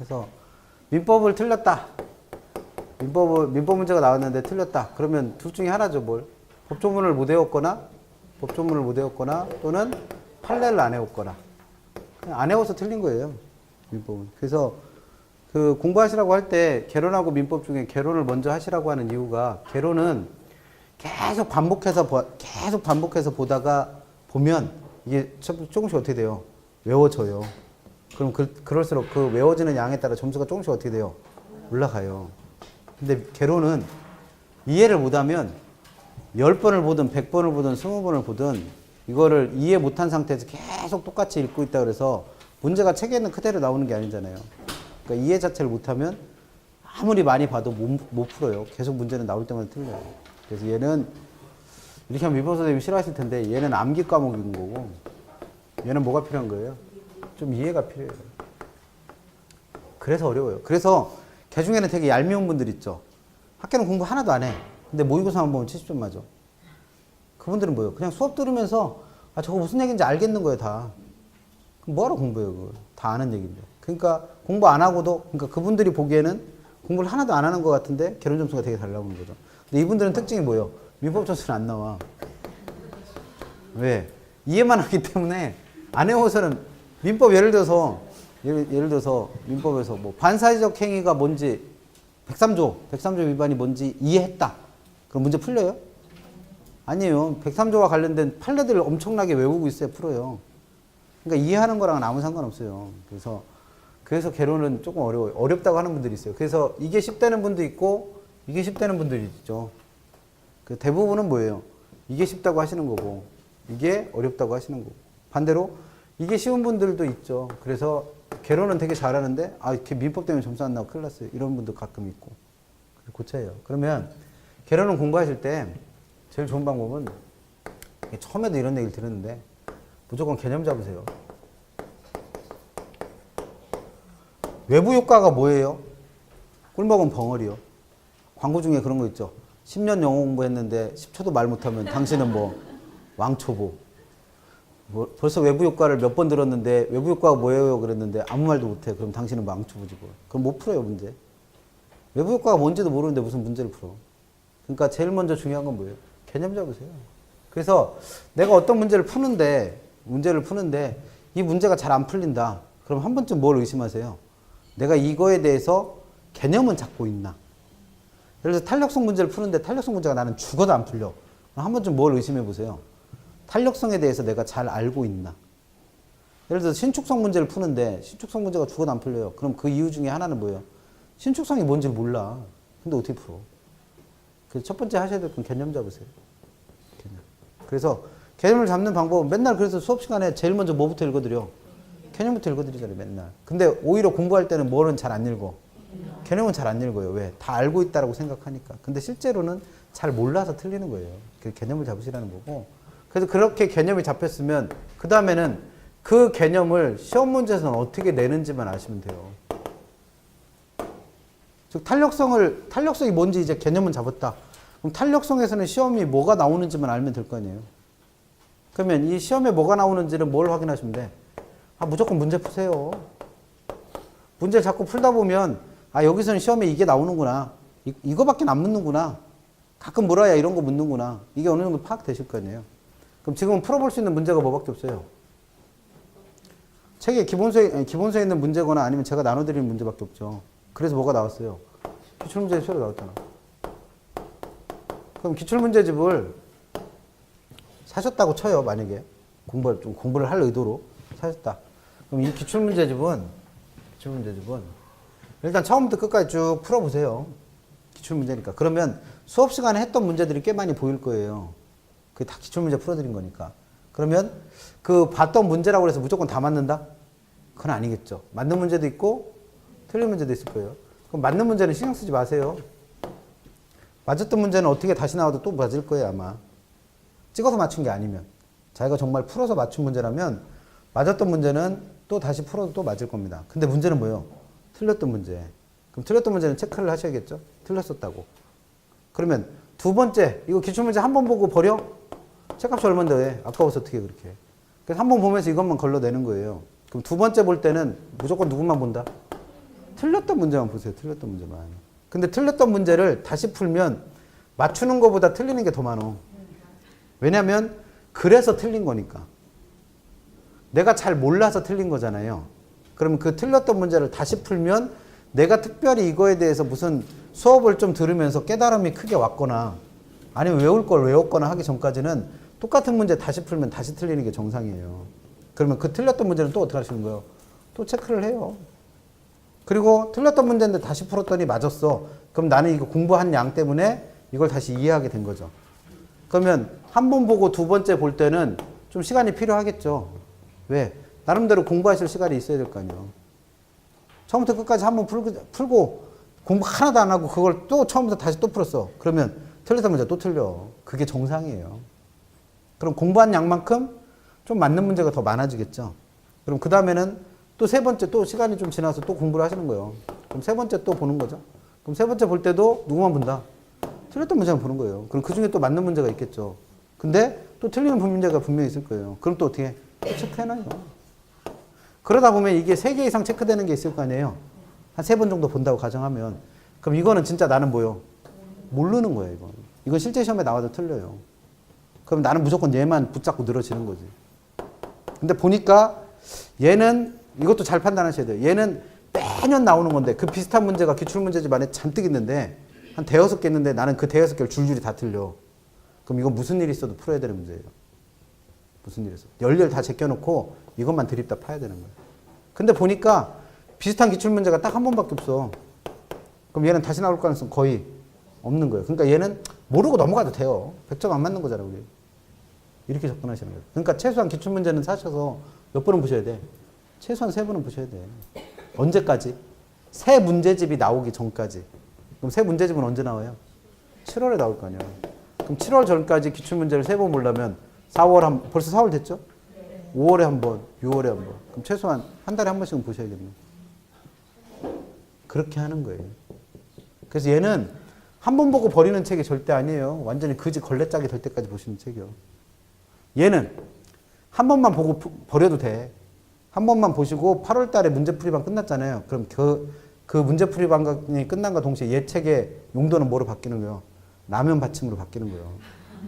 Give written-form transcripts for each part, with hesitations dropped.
그래서 민법을 틀렸다. 민법 문제가 나왔는데 틀렸다. 그러면 둘 중에 하나죠, 뭘? 법조문을 못 외웠거나 또는 판례를 안 외웠거나. 그냥 안 외워서 틀린 거예요, 민법은. 그래서 그 공부하시라고 할 때 개론하고 민법 중에 개론을 먼저 하시라고 하는 이유가 개론은 계속 반복해서 보다가 보면 이게 조금씩 어떻게 돼요? 외워져요. 그럼 그럴수록 그 외워지는 양에 따라 점수가 조금씩 어떻게 돼요? 올라가요. 근데 개론은 이해를 못하면 10번을 보든 100번을 보든 20번을 보든 이거를 이해 못한 상태에서 계속 똑같이 읽고 있다 그래서 문제가 책에는 그대로 나오는 게 아니잖아요. 그러니까 이해 자체를 못하면 아무리 많이 봐도 못 풀어요. 계속 문제는 나올 때마다 틀려요. 그래서 얘는 이렇게 하면 민법 선생님이 싫어하실 텐데 얘는 암기 과목인 거고 얘는 뭐가 필요한 거예요? 좀 이해가 필요해요. 그래서 어려워요. 그래서 개 중에는 되게 얄미운 분들 있죠. 학교는 공부 하나도 안 해. 근데 모의고사만 보면 70점 맞아. 그분들은 뭐예요? 그냥 수업 들으면서 아 저거 무슨 얘기인지 알겠는 거예요 다. 그럼 뭐하러 공부해요 그걸. 다 아는 얘기인데. 그러니까 공부 안 하고도 그러니까 그분들이 보기에는 공부를 하나도 안 하는 것 같은데 개론 점수가 되게 잘 나오는 거죠. 근데 이분들은 특징이 뭐예요? 민법 점수는 안 나와. 왜? 이해만 하기 때문에 안 해오서는 민법 예를 들어서 민법에서 뭐 반사회적 행위가 뭔지 103조 위반이 뭔지 이해했다. 그럼 문제 풀려요? 아니에요. 103조와 관련된 판례들을 엄청나게 외우고 있어야 풀어요. 그러니까 이해하는 거랑은 아무 상관없어요. 그래서 개론은 조금 어려워요. 어렵다고 하는 분들이 있어요. 그래서 이게 쉽다는 분도 있고 이게 쉽다는 분들이 있죠. 그 대부분은 뭐예요? 이게 쉽다고 하시는 거고 이게 어렵다고 하시는 거고 반대로 이게 쉬운 분들도 있죠. 그래서 개론은 되게 잘하는데 아 이렇게 민법 때문에 점수 안 나고 큰일 났어요. 이런 분도 가끔 있고 고쳐요. 그러면 개론은 공부하실 때 제일 좋은 방법은 처음에도 이런 얘기를 들었는데 무조건 개념 잡으세요. 외부 효과가 뭐예요? 꿀먹은 벙어리요. 광고 중에 그런 거 있죠. 10년 영어 공부했는데 10초도 말 못하면 당신은 뭐 왕초보. 뭐 벌써 외부 효과를 몇 번 들었는데 외부 효과가 뭐예요? 그랬는데 아무 말도 못해. 그럼 당신은 왕초보지 뭐. 그럼 못 풀어요 문제. 외부 효과가 뭔지도 모르는데 무슨 문제를 풀어. 그러니까 제일 먼저 중요한 건 뭐예요? 개념 잡으세요. 그래서 내가 어떤 문제를 푸는데 이 문제가 잘 안 풀린다. 그럼 한 번쯤 뭘 의심하세요? 내가 이거에 대해서 개념은 잡고 있나? 예를 들어서 탄력성 문제를 푸는데 탄력성 문제가 나는 죽어도 안 풀려. 그럼 한 번쯤 뭘 의심해 보세요. 탄력성에 대해서 내가 잘 알고 있나? 예를 들어서 신축성 문제를 푸는데 신축성 문제가 죽어도 안 풀려요. 그럼 그 이유 중에 하나는 뭐예요? 신축성이 뭔지 몰라. 근데 어떻게 풀어? 그래서 첫 번째 하셔야 될 건 개념 잡으세요. 개념. 그래서 개념을 잡는 방법은 맨날 그래서 수업 시간에 제일 먼저 뭐부터 읽어드려? 개념부터 읽어드리잖아요, 맨날. 근데 오히려 공부할 때는 뭐는 잘 안 읽어? 개념은 잘 안 읽어요. 왜? 다 알고 있다라고 생각하니까. 근데 실제로는 잘 몰라서 틀리는 거예요. 그 개념을 잡으시라는 거고. 그래서 그렇게 개념이 잡혔으면 그 다음에는 그 개념을 시험 문제에서는 어떻게 내는지만 아시면 돼요. 즉 탄력성이 뭔지 이제 개념은 잡았다. 그럼 탄력성에서는 시험이 뭐가 나오는지만 알면 될 거 아니에요. 그러면 이 시험에 뭐가 나오는지를 뭘 확인하시면 돼? 아, 무조건 문제 푸세요. 문제를 자꾸 풀다 보면 아, 여기서는 시험에 이게 나오는구나. 이거밖에 안 묻는구나. 가끔 물어야 이런 거 묻는구나. 이게 어느 정도 파악되실 거 아니에요. 그럼 지금은 풀어볼 수 있는 문제가 뭐밖에 없어요? 책에 기본서에 있는 문제거나 아니면 제가 나눠드리는 문제밖에 없죠. 그래서 뭐가 나왔어요? 기출문제 새로 나왔잖아. 그럼 기출문제집을 사셨다고 쳐요. 만약에 공부를 할 의도로 사셨다. 그럼 이 기출문제집은 일단 처음부터 끝까지 쭉 풀어보세요. 기출문제니까. 그러면 수업 시간에 했던 문제들이 꽤 많이 보일 거예요. 그게 다 기출문제 풀어드린 거니까. 그러면 그 봤던 문제라고 해서 무조건 다 맞는다? 그건 아니겠죠. 맞는 문제도 있고 틀린 문제도 있을 거예요. 그럼 맞는 문제는 신경 쓰지 마세요. 맞았던 문제는 어떻게 다시 나와도 또 맞을 거예요, 아마. 찍어서 맞춘 게 아니면. 자기가 정말 풀어서 맞춘 문제라면 맞았던 문제는 또 다시 풀어도 또 맞을 겁니다. 근데 문제는 뭐예요? 틀렸던 문제. 그럼 틀렸던 문제는 체크를 하셔야겠죠? 틀렸었다고. 그러면 두 번째, 이거 기출문제 한 번 보고 버려? 책값이 얼마인데 왜? 아까워서 어떻게 그렇게. 그래서 한 번 보면서 이것만 걸러내는 거예요. 그럼 두 번째 볼 때는 무조건 누구만 본다? 틀렸던 문제만 보세요. 틀렸던 문제만. 근데 틀렸던 문제를 다시 풀면 맞추는 것보다 틀리는 게 더 많어. 왜냐면 그래서 틀린 거니까. 내가 잘 몰라서 틀린 거잖아요. 그러면 그 틀렸던 문제를 다시 풀면 내가 특별히 이거에 대해서 무슨 수업을 좀 들으면서 깨달음이 크게 왔거나 아니면 외울 걸 외웠거나 하기 전까지는 똑같은 문제 다시 풀면 다시 틀리는 게 정상이에요. 그러면 그 틀렸던 문제는 또 어떻게 하시는 거예요? 또 체크를 해요. 그리고 틀렸던 문제인데 다시 풀었더니 맞았어. 그럼 나는 이거 공부한 양 때문에 이걸 다시 이해하게 된 거죠. 그러면 한 번 보고 두 번째 볼 때는 좀 시간이 필요하겠죠. 왜? 나름대로 공부하실 시간이 있어야 될 거 아니에요. 처음부터 끝까지 한 번 풀고 공부 하나도 안 하고 그걸 또 처음부터 다시 또 풀었어. 그러면 틀렸던 문제 또 틀려. 그게 정상이에요. 그럼 공부한 양만큼 좀 맞는 문제가 더 많아지겠죠. 그럼 그 다음에는 또 세 번째 또 시간이 좀 지나서 또 공부를 하시는 거예요. 그럼 세 번째 또 보는 거죠. 그럼 세 번째 볼 때도 누구만 본다? 틀렸던 문제만 보는 거예요. 그럼 그 중에 또 맞는 문제가 있겠죠. 근데 또 틀리는 문제가 분명히 있을 거예요. 그럼 또 어떻게? 또 체크해놔요. 그러다 보면 이게 3개 이상 체크되는 게 있을 거 아니에요. 한 3번 정도 본다고 가정하면. 그럼 이거는 진짜 나는 뭐요? 모르는 거예요, 이건. 이건 실제 시험에 나와도 틀려요. 그럼 나는 무조건 얘만 붙잡고 늘어지는 거지. 근데 보니까 얘는 이것도 잘 판단하셔야 돼요. 얘는 매년 나오는 건데 그 비슷한 문제가 기출문제집 안에 잔뜩 있는데 한 대여섯 개 있는데 나는 그 대여섯 개를 줄줄이 다 틀려. 그럼 이건 무슨 일이 있어도 풀어야 되는 문제예요. 무슨 일이 있어도. 열렬 다 제껴놓고 이것만 드립다 파야 되는 거예요. 근데 보니까 비슷한 기출문제가 딱 한 번밖에 없어. 그럼 얘는 다시 나올 가능성 거의 없는 거예요. 그러니까 얘는 모르고 넘어가도 돼요. 100점 안 맞는 거잖아, 우리. 이렇게 접근하시는 거예요. 그러니까 최소한 기출문제는 사셔서 몇 번은 보셔야 돼? 최소한 3번은 보셔야 돼. 언제까지? 새 문제집이 나오기 전까지. 그럼 새 문제집은 언제 나와요? 7월에 나올 거 아니야. 그럼 7월 전까지 기출문제를 3번 보려면 4월 벌써 4월 됐죠? 5월에 한 번, 6월에 한 번. 그럼 최소한 한 달에 한 번씩은 보셔야겠네. 그렇게 하는 거예요. 그래서 얘는 한 번 보고 버리는 책이 절대 아니에요. 완전히 그지 걸레짝이 될 때까지 보시는 책이요. 얘는 한 번만 보고 버려도 돼. 한 번만 보시고 8월 달에 문제풀이반 끝났잖아요. 그럼 그 문제풀이반이 끝난과 동시에 얘 책의 용도는 뭐로 바뀌는 거예요? 라면 받침으로 바뀌는 거예요.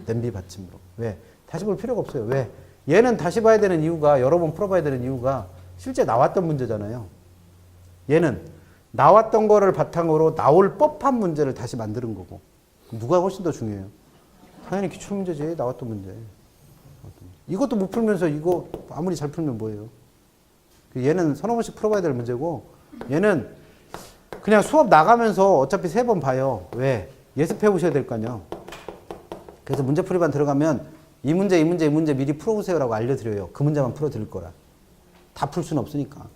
냄비 받침으로. 왜? 다시 볼 필요가 없어요. 왜? 얘는 다시 봐야 되는 이유가, 여러 번 풀어봐야 되는 이유가 실제 나왔던 문제잖아요. 얘는 나왔던 거를 바탕으로 나올 법한 문제를 다시 만드는 거고. 누가 훨씬 더 중요해요? 당연히 기출문제지. 나왔던 문제. 이것도 못 풀면서 이거 아무리 잘 풀면 뭐예요? 얘는 서너 번씩 풀어봐야 될 문제고, 얘는 그냥 수업 나가면서 어차피 3번 봐요. 왜? 예습해 보셔야 될 거 아니에요. 그래서 문제풀이반 들어가면 이 문제 미리 풀어보세요라고 알려드려요. 그 문제만 풀어드릴 거라. 다 풀 수는 없으니까.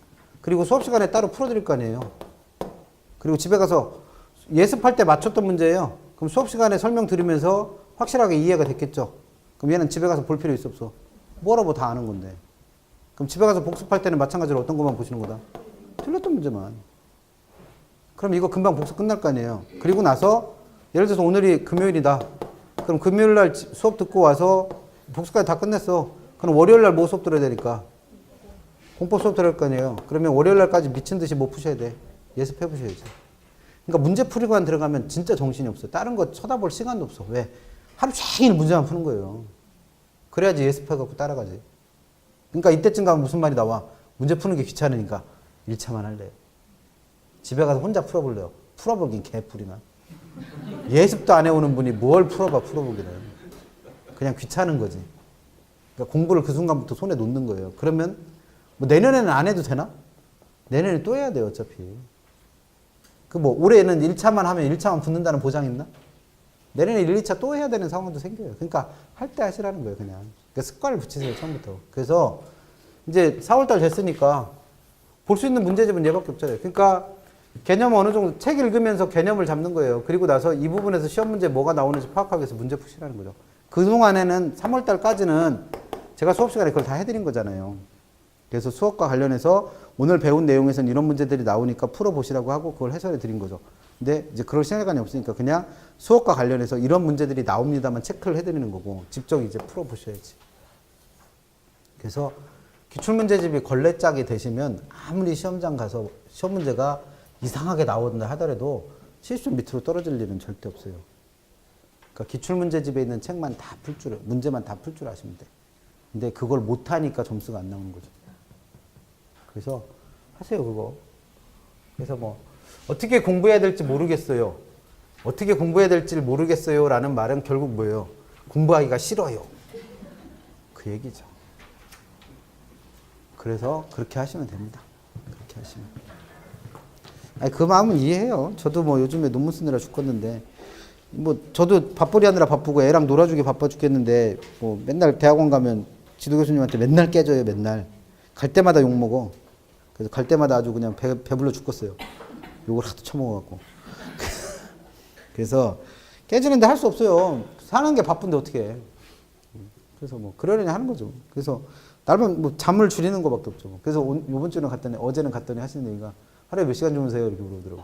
그리고 수업 시간에 따로 풀어드릴 거 아니에요. 그리고 집에 가서 예습할 때 맞췄던 문제예요. 그럼 수업 시간에 설명 들으면서 확실하게 이해가 됐겠죠. 그럼 얘는 집에 가서 볼 필요 있어 없어? 뭐라고 다 아는 건데. 그럼 집에 가서 복습할 때는 마찬가지로 어떤 것만 보시는 거다? 틀렸던 문제만. 그럼 이거 금방 복습 끝날 거 아니에요. 그리고 나서 예를 들어서 오늘이 금요일이다. 그럼 금요일 날 수업 듣고 와서 복습까지 다 끝냈어. 그럼 월요일 날 뭐 수업 들어야 되니까? 공법 수업 들어야 할 거 아니에요. 그러면 월요일 날까지 미친 듯이 뭐 푸셔야 돼? 예습해 보셔야지. 그러니까 문제풀이관 들어가면 진짜 정신이 없어요. 다른 거 쳐다볼 시간도 없어. 왜? 하루 종일 문제만 푸는 거예요. 그래야지 예습해갖고 따라가지. 그러니까 이때쯤 가면 무슨 말이 나와? 문제 푸는 게 귀찮으니까 1차만 할래요. 집에 가서 혼자 풀어볼래요. 풀어보긴 개뿔이나. 예습도 안 해오는 분이 뭘 풀어보기는. 그냥 귀찮은 거지. 그러니까 공부를 그 순간부터 손에 놓는 거예요. 그러면 뭐 내년에는 안 해도 되나? 내년에 또 해야 돼요, 어차피. 그 뭐 올해는 1차만 하면 1차만 붙는다는 보장 있나? 내년에 1, 2차 또 해야 되는 상황도 생겨요. 그러니까 할 때 하시라는 거예요, 그냥. 그러니까 습관을 붙이세요, 처음부터. 그래서 이제 4월달 됐으니까 볼 수 있는 문제집은 얘밖에 없잖아요. 그러니까 개념 어느 정도 책 읽으면서 개념을 잡는 거예요. 그리고 나서 이 부분에서 시험 문제 뭐가 나오는지 파악하기 위해서 문제 푸시라는 거죠. 그동안에는 3월달까지는 제가 수업 시간에 그걸 다 해드린 거잖아요. 그래서 수업과 관련해서 오늘 배운 내용에서는 이런 문제들이 나오니까 풀어보시라고 하고 그걸 해설해 드린 거죠. 근데 이제 그럴 시간이 없으니까 그냥 수업과 관련해서 이런 문제들이 나옵니다만 체크를 해드리는 거고 직접 이제 풀어보셔야지. 그래서 기출문제집이 걸레짝이 되시면 아무리 시험장 가서 시험 문제가 이상하게 나온다 하더라도 70점 밑으로 떨어질 일은 절대 없어요. 그러니까 기출문제집에 있는 책만 다 풀 줄, 문제만 다 풀 줄 아시면 돼. 근데 그걸 못하니까 점수가 안 나오는 거죠. 그래서 하세요, 그거. 그래서 뭐, 어떻게 공부해야 될지 모르겠어요. 어떻게 공부해야 될지 모르겠어요. 라는 말은 결국 뭐예요? 공부하기가 싫어요. 그 얘기죠. 그래서 그렇게 하시면 됩니다. 그렇게 하시면. 아니, 그 마음은 이해해요. 저도 뭐 요즘에 논문 쓰느라 죽겠는데, 뭐 저도 밥벌이 하느라 바쁘고 애랑 놀아주기 바빠 죽겠는데, 뭐 맨날 대학원 가면 지도 교수님한테 맨날 깨져요, 맨날. 갈 때마다 욕 먹어. 그래서 갈 때마다 아주 그냥 배불러 죽겠어요. 욕을 하도 처먹어갖고. 그래서 깨지는데 할 수 없어요. 사는 게 바쁜데 어떻게 해. 그래서 뭐 그러려니 하는 거죠. 그래서 날만 뭐 잠을 줄이는 거밖에 없죠. 그래서 이번 주는 갔더니, 어제는 갔더니 하시는 얘기가 하루에 몇 시간 주무세요? 이렇게 물어보더라고.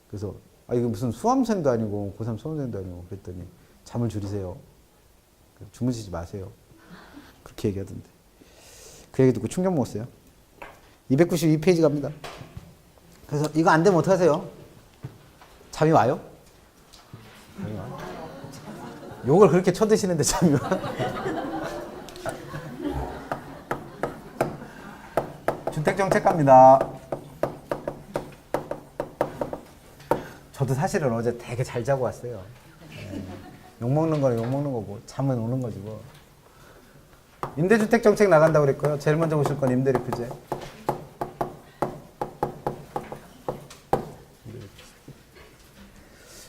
그래서 아, 이거 무슨 수험생도 아니고 고3 수험생도 아니고 그랬더니 잠을 줄이세요. 주무시지 마세요. 그렇게 얘기하던데. 그 얘기 듣고 충격 먹었어요. 292페이지 갑니다. 그래서 이거 안 되면 어떡하세요? 잠이 와요? 잠이 와요? 욕을 그렇게 쳐드시는데 잠이 와? 주택정책 갑니다. 저도 사실은 어제 되게 잘 자고 왔어요. 네. 욕먹는 거는 욕먹는 거고 잠은 오는 거지 뭐. 임대주택 정책 나간다고 그랬고요. 제일 먼저 보실 건 임대료 규제.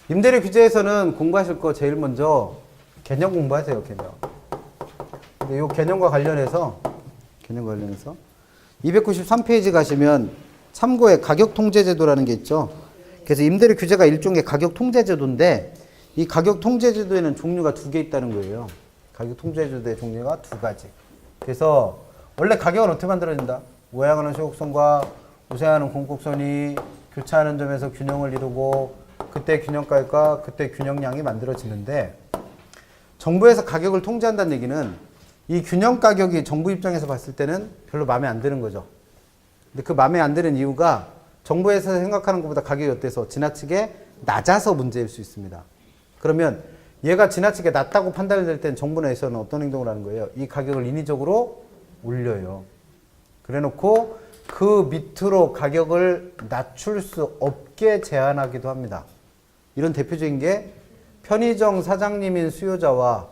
임대료 규제에서는 공부하실 거 제일 먼저 개념 공부하세요. 개념. 근데 이 개념과 관련해서 293페이지 가시면 참고에 가격통제제도라는 게 있죠. 그래서 임대료 규제가 일종의 가격통제제도인데 이 가격통제제도에는 종류가 두 개 있다는 거예요. 가격통제제도의 종류가 두 가지. 그래서 원래 가격은 어떻게 만들어진다? 우회하는 소곡선과 우세하는 공곡선이 교차하는 점에서 균형을 이루고 그때 균형가격과 그때 균형량이 만들어지는데 정부에서 가격을 통제한다는 얘기는 이 균형 가격이 정부 입장에서 봤을 때는 별로 마음에 안 드는 거죠. 근데 그 마음에 안 드는 이유가 정부에서 생각하는 것보다 가격이 어때서 지나치게 낮아서 문제일 수 있습니다. 그러면 얘가 지나치게 낮다고 판단될 땐 정부 내에서는 어떤 행동을 하는 거예요? 이 가격을 인위적으로 올려요. 그래놓고 그 밑으로 가격을 낮출 수 없게 제한하기도 합니다. 이런 대표적인 게 편의점 사장님인 수요자와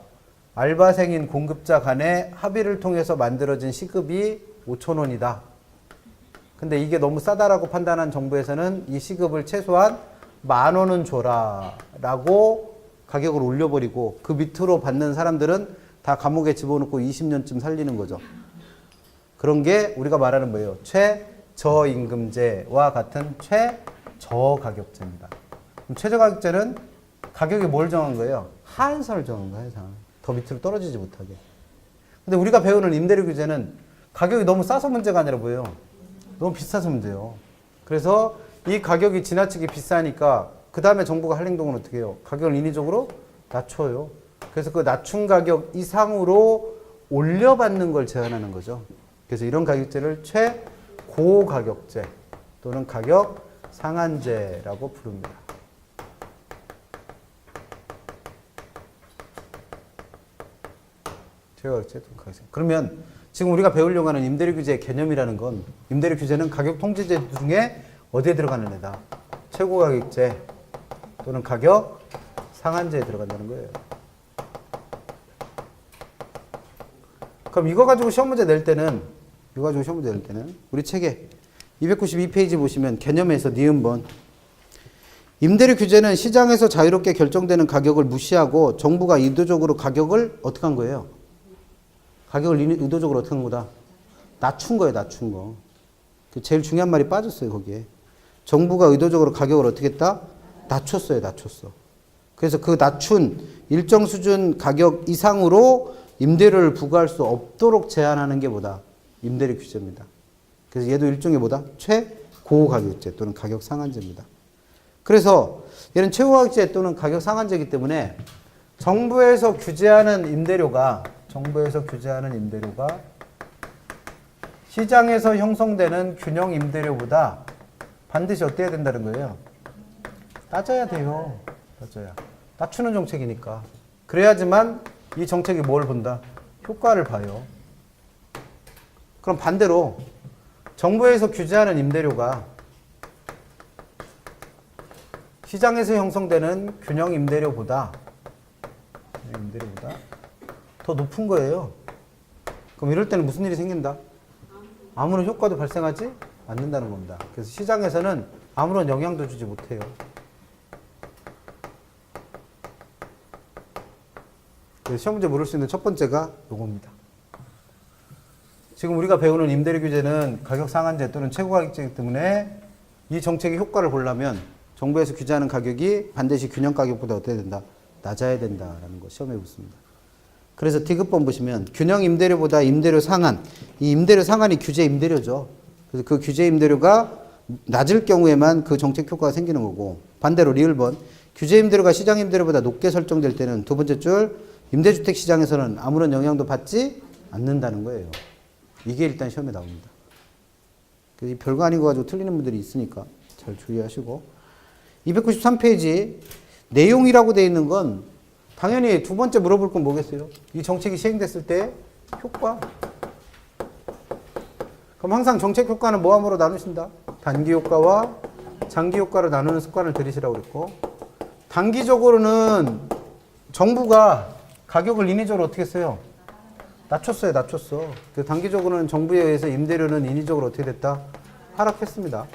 알바생인 공급자 간의 합의를 통해서 만들어진 시급이 5,000원이다. 근데 이게 너무 싸다라고 판단한 정부에서는 이 시급을 최소한 10,000원은 줘라 라고 가격을 올려버리고 그 밑으로 받는 사람들은 다 감옥에 집어넣고 20년쯤 살리는 거죠. 그런 게 우리가 말하는 뭐예요? 최저임금제와 같은 최저가격제입니다. 그럼 최저가격제는 가격이 뭘 정한 거예요? 하한선을 정한 거예요. 더 밑으로 떨어지지 못하게. 근데 우리가 배우는 임대료 규제는 가격이 너무 싸서 문제가 아니라 뭐예요? 너무 비싸서 문제예요. 그래서 이 가격이 지나치게 비싸니까 그 다음에 정부가 할 행동은 어떻게 해요? 가격을 인위적으로 낮춰요. 그래서 그 낮춘 가격 이상으로 올려받는 걸 제한하는 거죠. 그래서 이런 가격제를 최고가격제 또는 가격 상한제라고 부릅니다. 최고가격제 또는 가격제. 그러면 지금 우리가 배우려고 하는 임대료 규제의 개념이라는 건 임대료 규제는 가격 통제제 중에 어디에 들어가는 애다? 최고가격제 또는 가격 상한제에 들어간다는 거예요. 그럼 이거 가지고 시험 문제 낼 때는 우리 책에 292페이지 보시면 개념에서 니은번 임대료 규제는 시장에서 자유롭게 결정되는 가격을 무시하고 정부가 의도적으로 가격을 어떻게 한 거예요? 가격을 의도적으로 어떻게 한 거다? 낮춘 거예요, 낮춘 거. 제일 중요한 말이 빠졌어요, 거기에. 정부가 의도적으로 가격을 어떻게 했다? 낮췄어요, 낮췄어. 그래서 그 낮춘 일정 수준 가격 이상으로 임대료를 부과할 수 없도록 제한하는 게 뭐다? 임대료 규제입니다. 그래서 얘도 일종의 뭐다? 최고가격제 또는 가격 상한제입니다. 그래서 얘는 최고가격제 또는 가격 상한제이기 때문에 정부에서 규제하는 임대료가 시장에서 형성되는 균형 임대료보다 반드시 어때야 된다는 거예요? 낮아야 돼요. 낮아야. 낮추는 정책이니까. 그래야지만 이 정책이 뭘 본다? 효과를 봐요. 그럼 반대로 정부에서 규제하는 임대료가 시장에서 형성되는 균형 임대료보다 더 높은 거예요. 그럼 이럴 때는 무슨 일이 생긴다? 아무런 효과도 발생하지 않는다는 겁니다. 그래서 시장에서는 아무런 영향도 주지 못해요. 그래서 시험 문제 물을 수 있는 첫 번째가 요겁니다. 지금 우리가 배우는 임대료 규제는 가격 상한제 또는 최고 가격제이기 때문에 이 정책의 효과를 보려면 정부에서 규제하는 가격이 반드시 균형 가격보다 어떻게 된다? 낮아야 된다라는 거 시험에 묻습니다. 그래서 D급번 보시면 균형 임대료보다 임대료 상한, 이 임대료 상한이 규제 임대료죠. 그래서 그 규제 임대료가 낮을 경우에만 그 정책 효과가 생기는 거고, 반대로 리을번 규제 임대료가 시장 임대료보다 높게 설정될 때는 두 번째 줄 임대주택 시장에서는 아무런 영향도 받지 않는다는 거예요. 이게 일단 시험에 나옵니다. 그래서 별거 아닌 거 가지고 틀리는 분들이 있으니까 잘 주의하시고, 293페이지 내용이라고 되어 있는 건 당연히 두 번째 물어볼 건 뭐겠어요? 이 정책이 시행됐을 때 효과. 그럼 항상 정책 효과는 뭐함으로 나누신다? 단기 효과와 장기 효과로 나누는 습관을 들이시라고 그랬고, 단기적으로는 정부가 가격을 인위적으로 어떻게 했어요? 낮췄어요. 그 단기적으로는 정부에 의해서 임대료는 인위적으로 어떻게 됐다? 하락했습니다.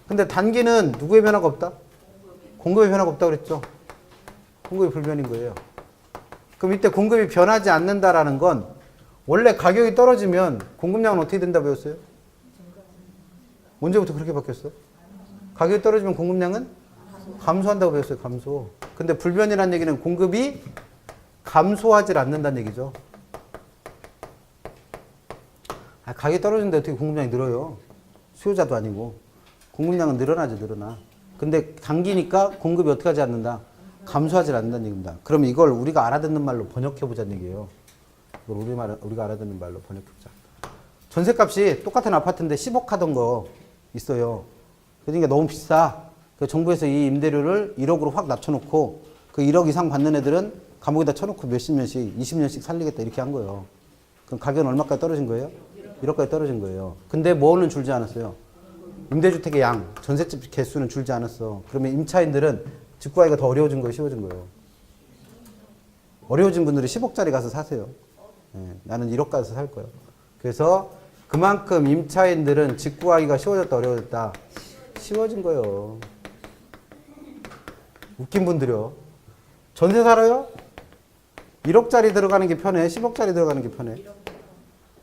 근데 단기는 누구의 변화가 없다? 공급의 변화가 없다고 그랬죠? 공급이 불변인 거예요. 그럼 이때 공급이 변하지 않는다라는 건 원래 가격이 떨어지면 공급량은 어떻게 된다 배웠어요? 언제부터 그렇게 바뀌었어? 가격이 떨어지면 공급량은 감소한다고 배웠어요. 감소. 근데 불변이라는 얘기는 공급이 감소하지 않는다는 얘기죠. 가격이 떨어지는데 어떻게 공급량이 늘어요? 수요자도 아니고. 공급량은 늘어나죠, 늘어나. 근데 단기니까 공급이 어떻게 하지 않는다? 감소하지 않는다는 얘기입니다. 그럼 이걸 우리가 알아듣는 말로 번역해보자는 얘기예요. 이걸 우리가 알아듣는 말로 번역해보자. 전세값이 똑같은 아파트인데 10억 하던 거 있어요. 그러니까 너무 비싸. 그래서 정부에서 이 임대료를 1억으로 확 낮춰놓고 그 1억 이상 받는 애들은 감옥에다 쳐놓고 몇십 년씩, 20년씩 살리겠다 이렇게 한 거예요. 그럼 가격은 얼마까지 떨어진 거예요? 1억까지 떨어진 거예요. 근데 뭐는 줄지 않았어요? 임대주택의 양, 전셋집 개수는 줄지 않았어. 그러면 임차인들은 집 구하기가 더 어려워진 거예요? 쉬워진 거예요? 어려워진 분들이 10억짜리 가서 사세요. 나는 1억 가서 살 거예요. 그래서 그만큼 임차인들은 집 구하기가 쉬워졌다 어려워졌다? 쉬워진 거예요. 웃긴 분들이요. 전세 살아요? 1억짜리 들어가는 게 편해? 10억짜리 들어가는 게 편해?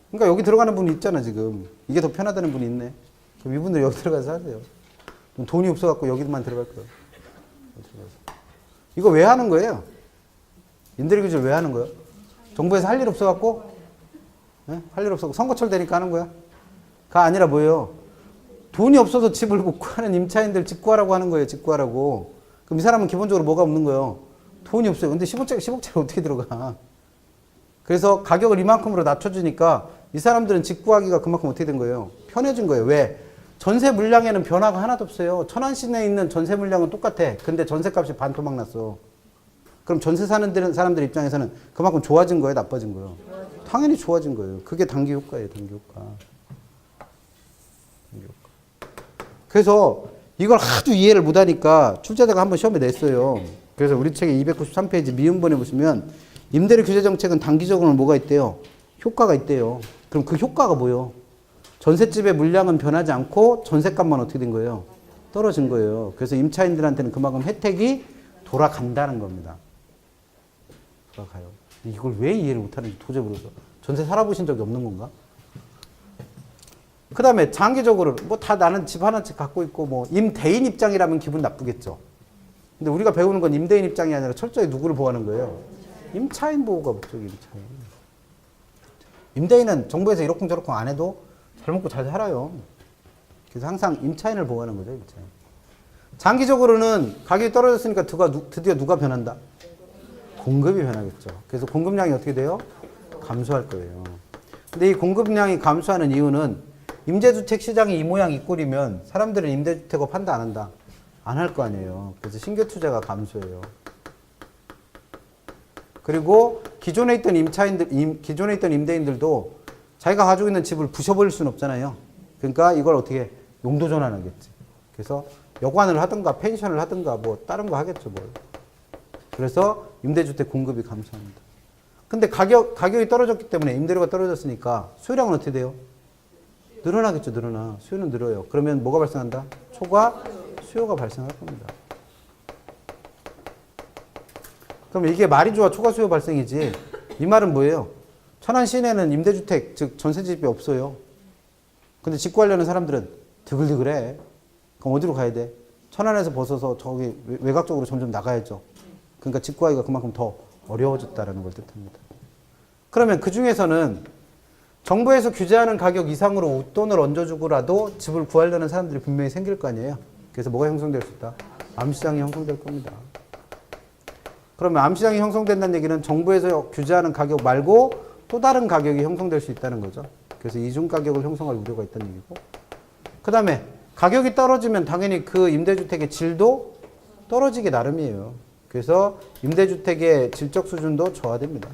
그러니까 여기 들어가는 분이 있잖아 지금. 이게 더 편하다는 분이 있네. 그럼 이분들 여기 들어가서 사세요. 돈이 없어갖고 여기만 들어갈 거예요. 이거 왜 하는 거예요? 임대료 규제를 왜 하는 거예요? 정부에서 할 일 없어갖고? 네? 할 일 없어서 선거철 되니까 하는 거야? 가 아니라 뭐예요? 돈이 없어서 집을 못 구하는 임차인들 집 구하라고 하는 거예요. 집 구하라고. 그럼 이 사람은 기본적으로 뭐가 없는 거예요? 돈이 없어요. 근데 10억짜리 어떻게 들어가? 그래서 가격을 이만큼으로 낮춰주니까 이 사람들은 집 구하기가 그만큼 어떻게 된 거예요? 편해진 거예요. 왜? 전세 물량에는 변화가 하나도 없어요. 천안 시내에 있는 전세 물량은 똑같아. 근데 전세값이 반토막 났어. 그럼 전세 사는 사람들 입장에서는 그만큼 좋아진 거예요? 나빠진 거예요? 당연히 좋아진 거예요. 그게 단기 효과예요. 단기 효과. 그래서 이걸 아주 이해를 못하니까 출제자가 한번 시험에 냈어요. 그래서 우리 책의 293페이지 미음본에 보시면 임대료 규제 정책은 단기적으로는 뭐가 있대요? 효과가 있대요. 그럼 그 효과가 뭐예요? 전셋집의 물량은 변하지 않고 전셋값만 어떻게 된 거예요? 떨어진 거예요. 그래서 임차인들한테는 그만큼 혜택이 돌아간다는 겁니다. 돌아가요. 이걸 왜 이해를 못하는지 도저히 모르겠어. 전세 살아보신 적이 없는 건가? 그 다음에 장기적으로 뭐 다 나는 집 하나씩 갖고 있고 뭐 임대인 입장이라면 기분 나쁘겠죠. 근데 우리가 배우는 건 임대인 입장이 아니라 철저히 누구를 보호하는 거예요? 임차인 보호가 목적이 임차인. 임대인은 정부에서 이러쿵저러쿵 안 해도 잘 먹고 잘 살아요. 그래서 항상 임차인을 보호하는 거죠. 임차인. 장기적으로는 가격이 떨어졌으니까 드디어 누가 변한다? 공급이 변하겠죠. 그래서 공급량이 어떻게 돼요? 감소할 거예요. 근데 이 공급량이 감소하는 이유는 임대주택 시장이 이 모양 이 꼴이면 사람들은 임대주택업 판다 안 한다? 안 할 거 아니에요. 그래서 신규 투자가 감소해요. 그리고 기존에 있던 기존에 있던 임대인들도 자기가 가지고 있는 집을 부셔버릴 수는 없잖아요. 그러니까 이걸 어떻게 용도 전환하겠지. 그래서 여관을 하든가 펜션을 하든가 뭐 다른 거 하겠죠, 뭘. 그래서 임대주택 공급이 감소합니다. 근데 가격이 떨어졌기 때문에 임대료가 떨어졌으니까 수요량은 어떻게 돼요? 늘어나겠죠, 늘어나. 수요는 늘어요. 그러면 뭐가 발생한다? 초과 수요가 발생할 겁니다. 그럼 이게 말이 좋아 초과 수요 발생이지. 이 말은 뭐예요? 천안 시내는 임대주택, 즉 전세집이 없어요. 근데 집 구하려는 사람들은 드글드글해. 그럼 어디로 가야 돼? 천안에서 벗어서 저기 외곽 쪽으로 점점 나가야죠. 그러니까 집 구하기가 그만큼 더 어려워졌다는 걸 뜻합니다. 그러면 그 중에서는 정부에서 규제하는 가격 이상으로 웃돈을 얹어주고라도 집을 구하려는 사람들이 분명히 생길 거 아니에요. 그래서 뭐가 형성될 수 있다? 암시장이 형성될 겁니다. 그러면 암시장이 형성된다는 얘기는 정부에서 규제하는 가격 말고 또 다른 가격이 형성될 수 있다는 거죠. 그래서 이중 가격을 형성할 우려가 있다는 얘기고. 그 다음에 가격이 떨어지면 당연히 그 임대주택의 질도 떨어지게 나름이에요. 그래서 임대주택의 질적 수준도 저하됩니다.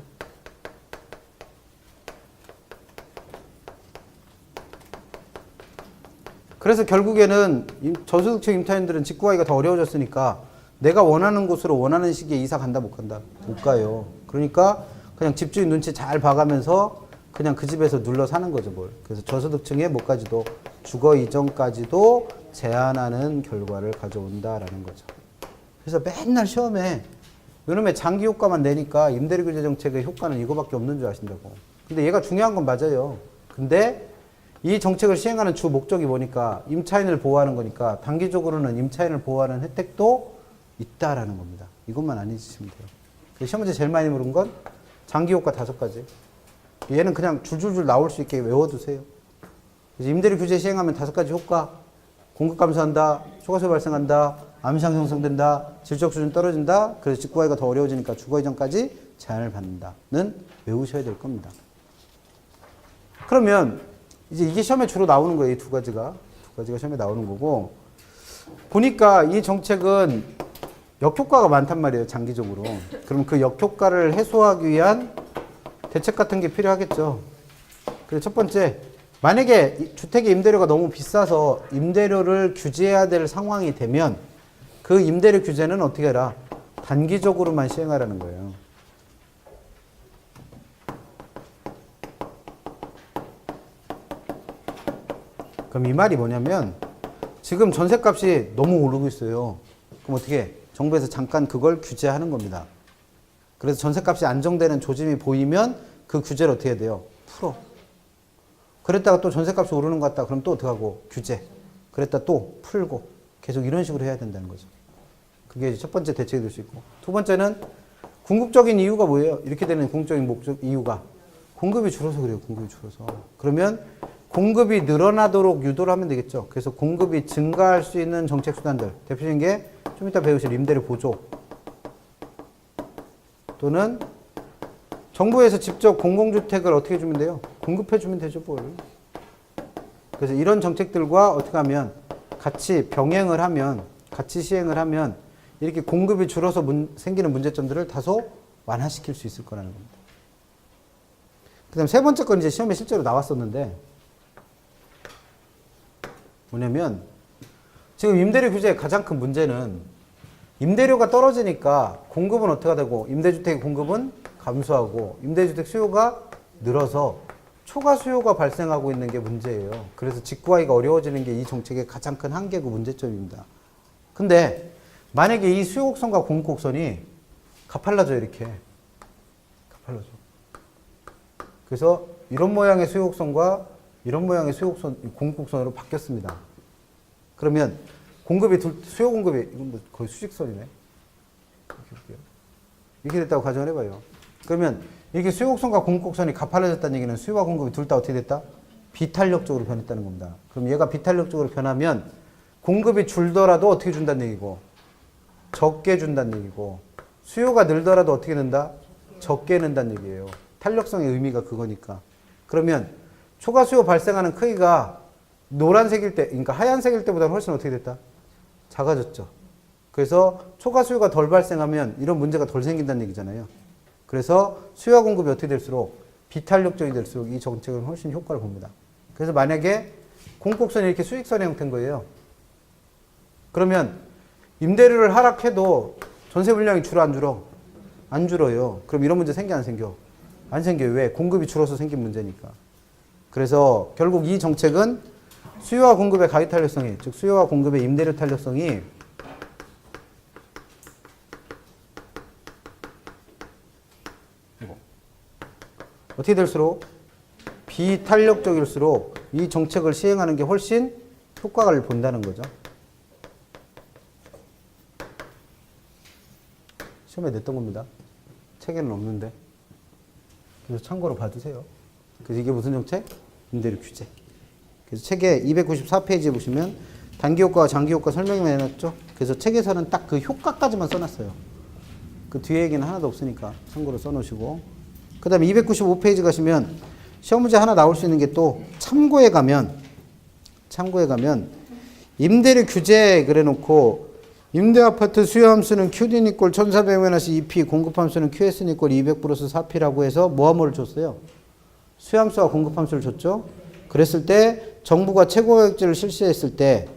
그래서 결국에는 저소득층 임차인들은 집 구하기가 더 어려워졌으니까 내가 원하는 곳으로 원하는 시기에 이사 간다 못 간다? 못 가요. 그러니까 그냥 집주인 눈치 잘 봐가면서 그냥 그 집에서 눌러 사는 거죠, 뭘. 그래서 저소득층의 뭐까지도 주거 이전까지도 제한하는 결과를 가져온다라는 거죠. 그래서 맨날 시험에 요놈의 장기 효과만 내니까 임대료 규제 정책의 효과는 이거밖에 없는 줄 아신다고. 근데 얘가 중요한 건 맞아요. 근데 이 정책을 시행하는 주 목적이 뭐니까 임차인을 보호하는 거니까 단기적으로는 임차인을 보호하는 혜택도 있다라는 겁니다. 이것만 안 잊으시면 돼요. 시험 문제 제일 많이 물은 건 장기 효과 5가지. 얘는 그냥 줄줄줄 나올 수 있게 외워두세요. 그래서 임대료 규제 시행하면 5가지 효과. 공급 감소한다. 초과수요 발생한다. 암시장 형성된다. 질적 수준 떨어진다. 그래서 집 구하기가 더 어려워지니까 주거 이전까지 제한을 받는다는 외우셔야 될 겁니다. 그러면 이제 이게 시험에 주로 나오는 거예요. 이 2가지가. 2가지가 시험에 나오는 거고. 보니까 이 정책은 역효과가 많단 말이에요. 장기적으로. 그럼 그 역효과를 해소하기 위한 대책 같은 게 필요하겠죠. 그래서 첫 번째, 만약에 주택의 임대료가 너무 비싸서 임대료를 규제해야 될 상황이 되면 그 임대료 규제는 어떻게 해라? 단기적으로만 시행하라는 거예요. 그럼 이 말이 뭐냐면 지금 전셋값이 너무 오르고 있어요. 그럼 어떻게 해? 정부에서 잠깐 그걸 규제하는 겁니다. 그래서 전셋값이 안정되는 조짐이 보이면 그 규제를 어떻게 해야 돼요? 풀어. 그랬다가 또 전셋값이 오르는 것 같다. 그럼 또 어떻게 하고? 규제. 그랬다 또 풀고. 계속 이런 식으로 해야 된다는 거죠. 그게 첫 번째 대책이 될 수 있고. 두 번째는 궁극적인 이유가 뭐예요? 이렇게 되는 궁극적인 이유가 공급이 줄어서 그래요. 공급이 줄어서. 그러면 공급이 늘어나도록 유도를 하면 되겠죠. 그래서 공급이 증가할 수 있는 정책 수단들. 대표적인 게 좀 이따 배우실 임대료 보조. 또는 정부에서 직접 공공주택을 어떻게 주면 돼요? 공급해 주면 되죠, 뭘. 그래서 이런 정책들과 어떻게 하면 같이 병행을 하면, 같이 시행을 하면 이렇게 공급이 줄어서 생기는 문제점들을 다소 완화시킬 수 있을 거라는 겁니다. 그 다음 세 번째 건 이제 시험에 실제로 나왔었는데 뭐냐면 지금 임대료 규제의 가장 큰 문제는 임대료가 떨어지니까 공급은 어떻게 되고 임대주택의 공급은 감소하고 임대주택 수요가 늘어서 초과 수요가 발생하고 있는 게 문제예요. 그래서 집 구하기가 어려워지는 게 이 정책의 가장 큰 한계고 문제점입니다. 근데 만약에 이 수요 곡선과 공급 곡선이 가팔라져 이렇게 가팔라져. 그래서 이런 모양의 수요 곡선과 이런 모양의 수요 곡선, 공급 곡선으로 바뀌었습니다. 그러면 공급이 수요 공급이 이건 뭐 거의 수직선이네. 이렇게 됐다고 가정을 해봐요. 그러면 이게 수요 곡선과 공급 곡선이 가팔라졌다는 얘기는 수요와 공급이 둘 다 어떻게 됐다? 비탄력적으로 변했다는 겁니다. 그럼 얘가 비탄력적으로 변하면 공급이 줄더라도 어떻게 준다는 얘기고 적게 준다는 얘기고 수요가 늘더라도 어떻게 는다? 적게 는다는 얘기예요. 탄력성의 의미가 그거니까. 그러면 초과 수요 발생하는 크기가 노란색일 때, 그러니까 하얀색일 때보다 훨씬 어떻게 됐다? 작아졌죠. 그래서 초과 수요가 덜 발생하면 이런 문제가 덜 생긴다는 얘기잖아요. 그래서 수요와 공급이 어떻게 될수록 비탄력적이 될수록 이 정책은 훨씬 효과를 봅니다. 그래서 만약에 공곡선이 이렇게 수익선의 형태인 거예요. 그러면 임대료를 하락해도 전세 물량이 줄어 안 줄어? 안 줄어요. 그럼 이런 문제 생겨 안 생겨? 안 생겨요. 왜? 공급이 줄어서 생긴 문제니까. 그래서 결국 이 정책은 수요와 공급의 가위 탄력성이, 즉 수요와 공급의 임대료 탄력성이 어떻게 될수록 비탄력적일수록 이 정책을 시행하는 게 훨씬 효과를 본다는 거죠. 시험에 냈던 겁니다. 책에는 없는데. 그래서 참고로 봐주세요. 그래서 이게 무슨 정책? 임대료 규제. 그래서 책에 294페이지에 보시면 단기 효과와 장기 효과 설명만 해놨죠. 그래서 책에서는 딱 그 효과까지만 써놨어요. 그 뒤에 얘기는 하나도 없으니까 참고로 써놓으시고. 그 다음에 295페이지 가시면 시험 문제 하나 나올 수 있는 게 또 참고에 가면 임대료 규제 그래 놓고 임대아파트 수요함수는 QD는 이꼴 1400-2P 공급함수는 QS는 이꼴 200 플러스 4P라고 해서 뭐하뭐를 줬어요? 수요함수와 공급함수를 줬죠. 그랬을 때 정부가 최고가격제를 실시했을 때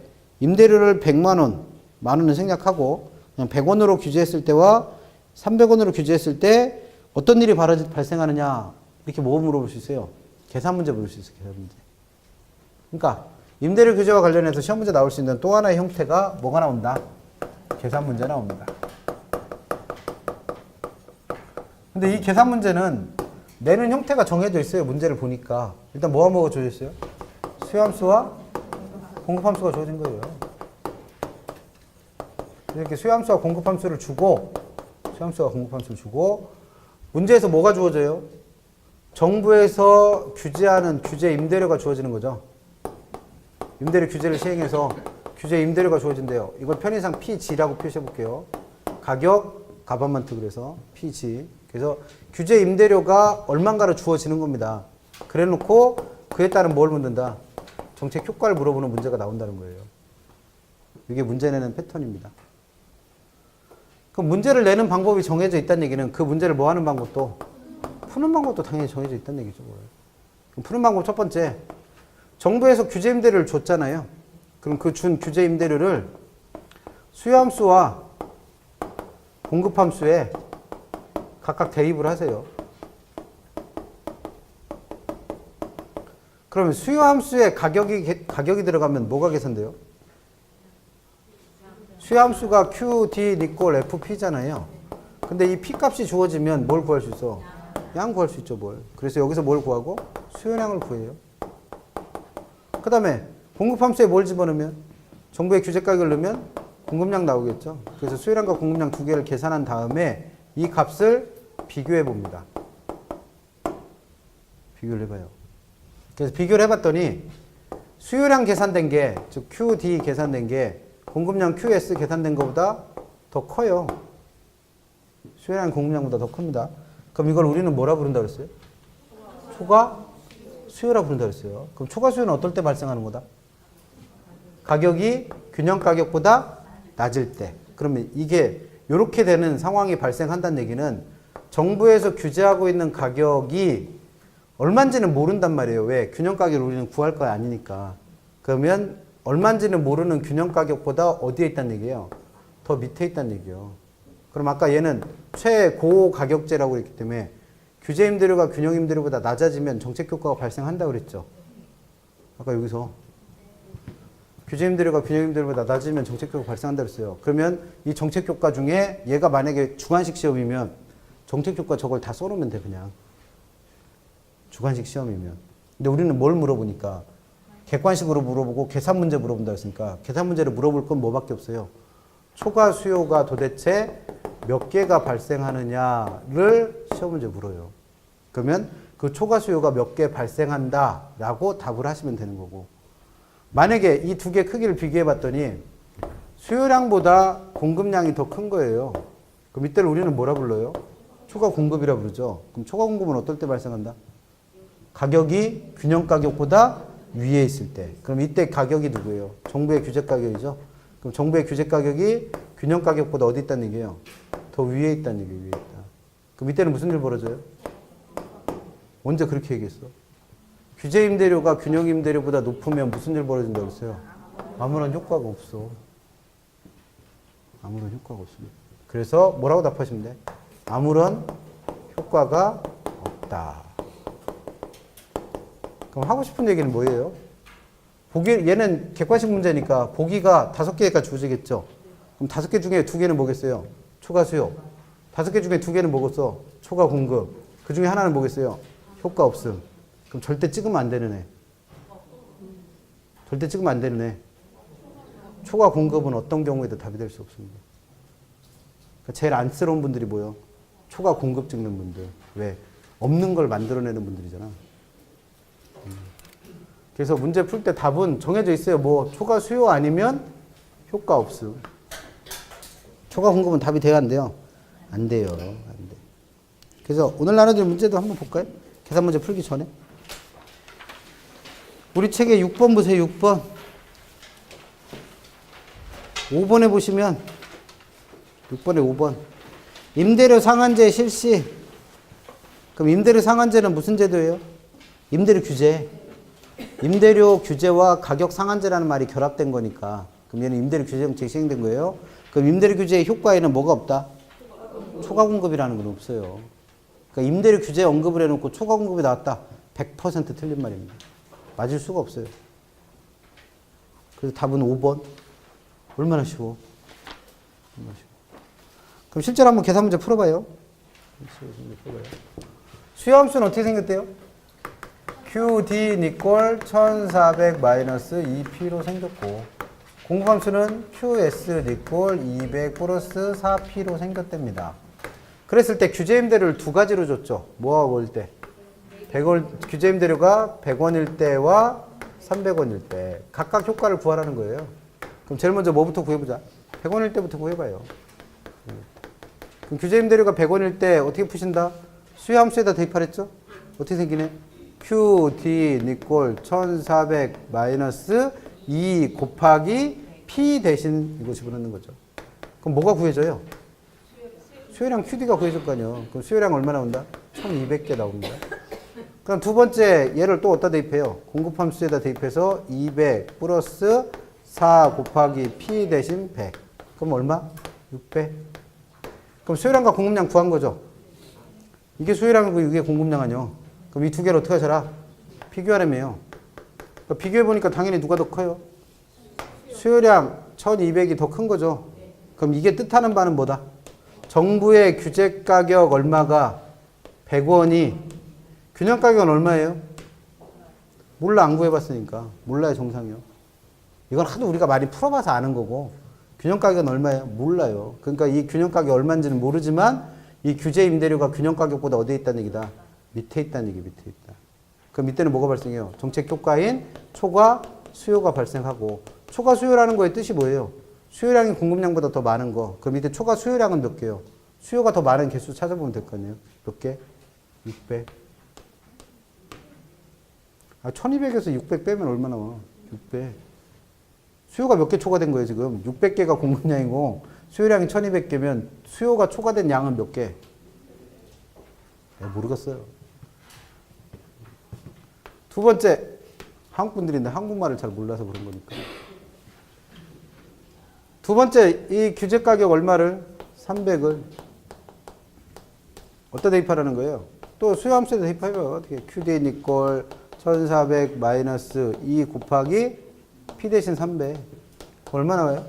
임대료를 100만 원을 생략하고 그냥 100원으로 규제했을 때와 300원으로 규제했을 때 어떤 일이 발생하느냐 이렇게 뭐 물어볼 수 있어요? 계산 문제 물을 수 있어요. 계산 문제. 그러니까 임대료 규제와 관련해서 시험 문제 나올 수 있는 또 하나의 형태가 뭐가 나온다? 계산 문제 나옵니다. 근데 이 계산 문제는 내는 형태가 정해져 있어요. 문제를 보니까. 일단 뭐가 주어져 있어요? 수요함수와 공급함수가 주어진 거예요. 이렇게 수요함수와 공급함수를 주고 문제에서 뭐가 주어져요? 정부에서 규제하는 규제 임대료가 주어지는 거죠. 임대료 규제를 시행해서 규제 임대료가 주어진대요. 이걸 편의상 PG라고 표시해 볼게요. 가격, 가반만트 그래서 PG. 그래서 규제 임대료가 얼만가로 주어지는 겁니다. 그래 놓고 그에 따른 뭘 묻는다? 정책 효과를 물어보는 문제가 나온다는 거예요. 이게 문제 내는 패턴입니다. 그 문제를 내는 방법이 정해져 있다는 얘기는 그 문제를 뭐 하는 방법도 푸는 방법도 당연히 정해져 있다는 얘기죠. 그럼 푸는 방법 첫 번째, 정부에서 규제 임대료를 줬잖아요. 그럼 그 준 규제 임대료를 수요함수와 공급함수에 각각 대입을 하세요. 그러면 수요함수에 가격이 들어가면 뭐가 계산돼요? 수요함수가 QD 이꼴 FP잖아요. 근데 이 P 값이 주어지면 뭘 구할 수 있어? 양 구할 수 있죠, 뭘. 그래서 여기서 뭘 구하고? 수요량을 구해요. 그 다음에 공급함수에 뭘 집어넣으면? 정부의 규제 가격을 넣으면 공급량 나오겠죠. 그래서 수요량과 공급량 두 개를 계산한 다음에 이 값을 비교해 봅니다. 비교를 해봐요. 그래서 비교를 해봤더니 수요량 계산된 게, 즉 QD 계산된 게 공급량 QS 계산된 것보다 더 커요. 수요량 공급량보다 더 큽니다. 그럼 이걸 우리는 뭐라 부른다 그랬어요? 초과 수요라 부른다 그랬어요. 그럼 초과 수요는 어떨 때 발생하는 거다? 가격이 균형 가격보다 낮을 때. 그러면 이게 이렇게 되는 상황이 발생한다는 얘기는 정부에서 규제하고 있는 가격이 얼마인지는 모른단 말이에요. 왜? 균형 가격을 우리는 구할 거 아니니까. 그러면 얼마인지는 모르는 균형 가격보다 어디에 있다는 얘기예요? 더 밑에 있다는 얘기예요. 그럼 아까 얘는 최고 가격제라고 했기 때문에 규제 임대료가 균형 임대료보다 낮아지면 정책 효과가 발생한다고 그랬죠. 아까 여기서 규제 임대료가 균형 임대료보다 낮아지면 정책 효과가 발생한다고 그랬어요. 그러면 이 정책 효과 중에 얘가 만약에 주관식 시험이면 정책 효과 저걸 다 써놓으면 돼, 그냥. 주관식 시험이면. 근데 우리는 뭘 물어보니까 객관식으로 물어보고 계산 문제 물어본다 했으니까 계산 문제를 물어볼 건 뭐밖에 없어요. 초과 수요가 도대체 몇 개가 발생하느냐를 시험 문제 물어요. 그러면 그 초과 수요가 몇 개 발생한다라고 답을 하시면 되는 거고. 만약에 이 두 개 크기를 비교해 봤더니 수요량보다 공급량이 더 큰 거예요. 그럼 이때를 우리는 뭐라 불러요? 초과 공급이라 부르죠. 그럼 초과 공급은 어떨 때 발생한다? 가격이 균형 가격보다 위에 있을 때. 그럼 이때 가격이 누구예요? 정부의 규제 가격이죠. 그럼 정부의 규제 가격이 균형 가격보다 어디 있다는 얘기예요? 더 위에 있다는 얘기예요. 위에 있다. 그럼 이때는 무슨 일 벌어져요? 언제 그렇게 얘기했어? 규제 임대료가 균형 임대료보다 높으면 무슨 일 벌어진다고 했어요? 아무런 효과가 없어. 아무런 효과가 없습니다. 그래서 뭐라고 답하시면 돼? 아무런 효과가 없다. 그럼 하고 싶은 얘기는 뭐예요? 얘는 객관식 문제니까 보기가 5개가 주어지겠죠. 그럼 5개 중에 2개는 뭐겠어요? 초과 수요. 5개 중에 2개는 뭐겠어? 초과 공급. 그 중에 하나는 뭐겠어요? 효과 없음. 그럼 절대 찍으면 안 되는 애. 절대 찍으면 안 되는 애. 초과 공급은 어떤 경우에도 답이 될 수 없습니다. 그러니까 제일 안쓰러운 분들이 뭐예요? 초과 공급 찍는 분들. 왜? 없는 걸 만들어내는 분들이잖아. 그래서 문제 풀 때 답은 정해져 있어요. 뭐 초과 수요 아니면 효과 없음. 초과 공급은 답이 돼요, 안 돼요? 안 돼요. 안 돼. 그래서 오늘 나눠줄 문제도 한번 볼까요? 계산 문제 풀기 전에. 우리 책에 6번 보세요. 6번. 5번에 보시면 6번에 5번. 임대료 상한제 실시. 그럼 임대료 상한제는 무슨 제도예요? 임대료 규제. 임대료 규제와 가격 상한제라는 말이 결합된 거니까. 그럼 얘는 임대료 규제 정책이 시행된 거예요. 그럼 임대료 규제의 효과에는 뭐가 없다? 초과 공급이라는 건 없어요. 그러니까 임대료 규제 언급을 해놓고 초과 공급이 나왔다. 100% 틀린 말입니다. 맞을 수가 없어요. 그래서 답은 5번. 얼마나 쉬워. 얼마나 쉬워. 그럼 실제로 한번 계산 문제 풀어봐요. 수요함수는 어떻게 생겼대요? QD 니꼴 1400 마이너스 2P로 생겼고, 공급함수는 QS 니꼴 200 플러스 4P로 생겼답니다. 그랬을 때 규제임대료를 2가지로 줬죠. 뭐와 뭘 때? 100원, 규제임대료가 100원일 때와 300원일 때. 각각 효과를 구하라는 거예요. 그럼 제일 먼저 뭐부터 구해보자. 100원일 때부터 구해봐요. 그럼 규제임대료가 100원일 때 어떻게 푸신다? 수요함수에다 대입하랬죠? 어떻게 생기네? QD 니꼴 1400 마이너스 2 곱하기 P 대신 이거 집어넣는 거죠. 그럼 뭐가 구해져요? 수요량 QD가 구해질 거 아니에요. 그럼 수요량 얼마 나온다? 1200개 나옵니다. 그럼 두 번째 얘를 또 어디다 대입해요? 공급함수에다 대입해서 200 플러스 4 곱하기 P 대신 100. 그럼 얼마? 600. 그럼 수요량과 공급량 구한 거죠. 이게 수요량이고 이게 공급량 아니요. 그럼 이 두 개를 어떻게 하셔라? 비교하라며요. 그러니까 비교해보니까 당연히 누가 더 커요? 수요량 1200이 더 큰 거죠. 그럼 이게 뜻하는 바는 뭐다? 정부의 규제 가격 얼마가 100원이 균형 가격은 얼마예요? 몰라, 안 구해봤으니까. 몰라요, 정상이요. 이건 하도 우리가 많이 풀어봐서 아는 거고, 균형 가격은 얼마예요? 몰라요. 그러니까 이 균형 가격이 얼마인지는 모르지만 이 규제 임대료가 균형 가격보다 어디에 있다는 얘기다? 밑에 있다는 얘기, 밑에 있다. 그럼 이때는 뭐가 발생해요? 정책 효과인 초과 수요가 발생하고, 초과 수요라는 거의 뜻이 뭐예요? 수요량이 공급량보다 더 많은 거. 그럼 이때 초과 수요량은 몇 개요? 수요가 더 많은 개수 찾아보면 될 거 아니에요? 몇 개? 600. 1200에서 600 빼면 얼마 나와? 600. 수요가 몇 개 초과된 거예요, 지금? 600개가 공급량이고, 수요량이 1200개면 수요가 초과된 양은 몇 개? 모르겠어요. 두 번째, 한국 분들인데 한국말을 잘 몰라서 그런 거니까. 두 번째, 이 규제 가격 얼마를? 300을 어디다 대입하라는 거예요? 또 수요함수에 대입해요. 어떻게? QD 니꼴 1400 마이너스 2 곱하기 P 대신 300. 얼마 나와요?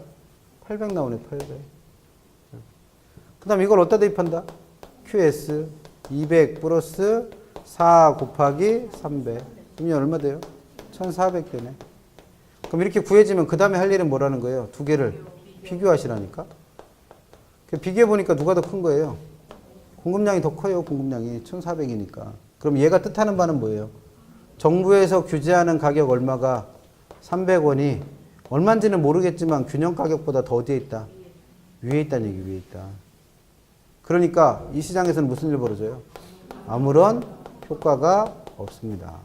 800 나오네, 800. 그 다음 이걸 어디다 대입한다? QS 200 플러스 4 곱하기 300. 그럼 얼마 돼요? 1400 되네. 그럼 이렇게 구해지면 그 다음에 할 일은 뭐라는 거예요? 두 개를 비교하시라니까. 비교해보니까 누가 더 큰 거예요? 공급량이 더 커요. 공급량이 1400이니까. 그럼 얘가 뜻하는 바는 뭐예요? 정부에서 규제하는 가격 얼마가 300원이 얼마인지는 모르겠지만 균형 가격보다 더 어디에 있다? 위에 있다는 얘기, 위에 있다. 그러니까 이 시장에서는 무슨 일 벌어져요? 아무런 효과가 없습니다.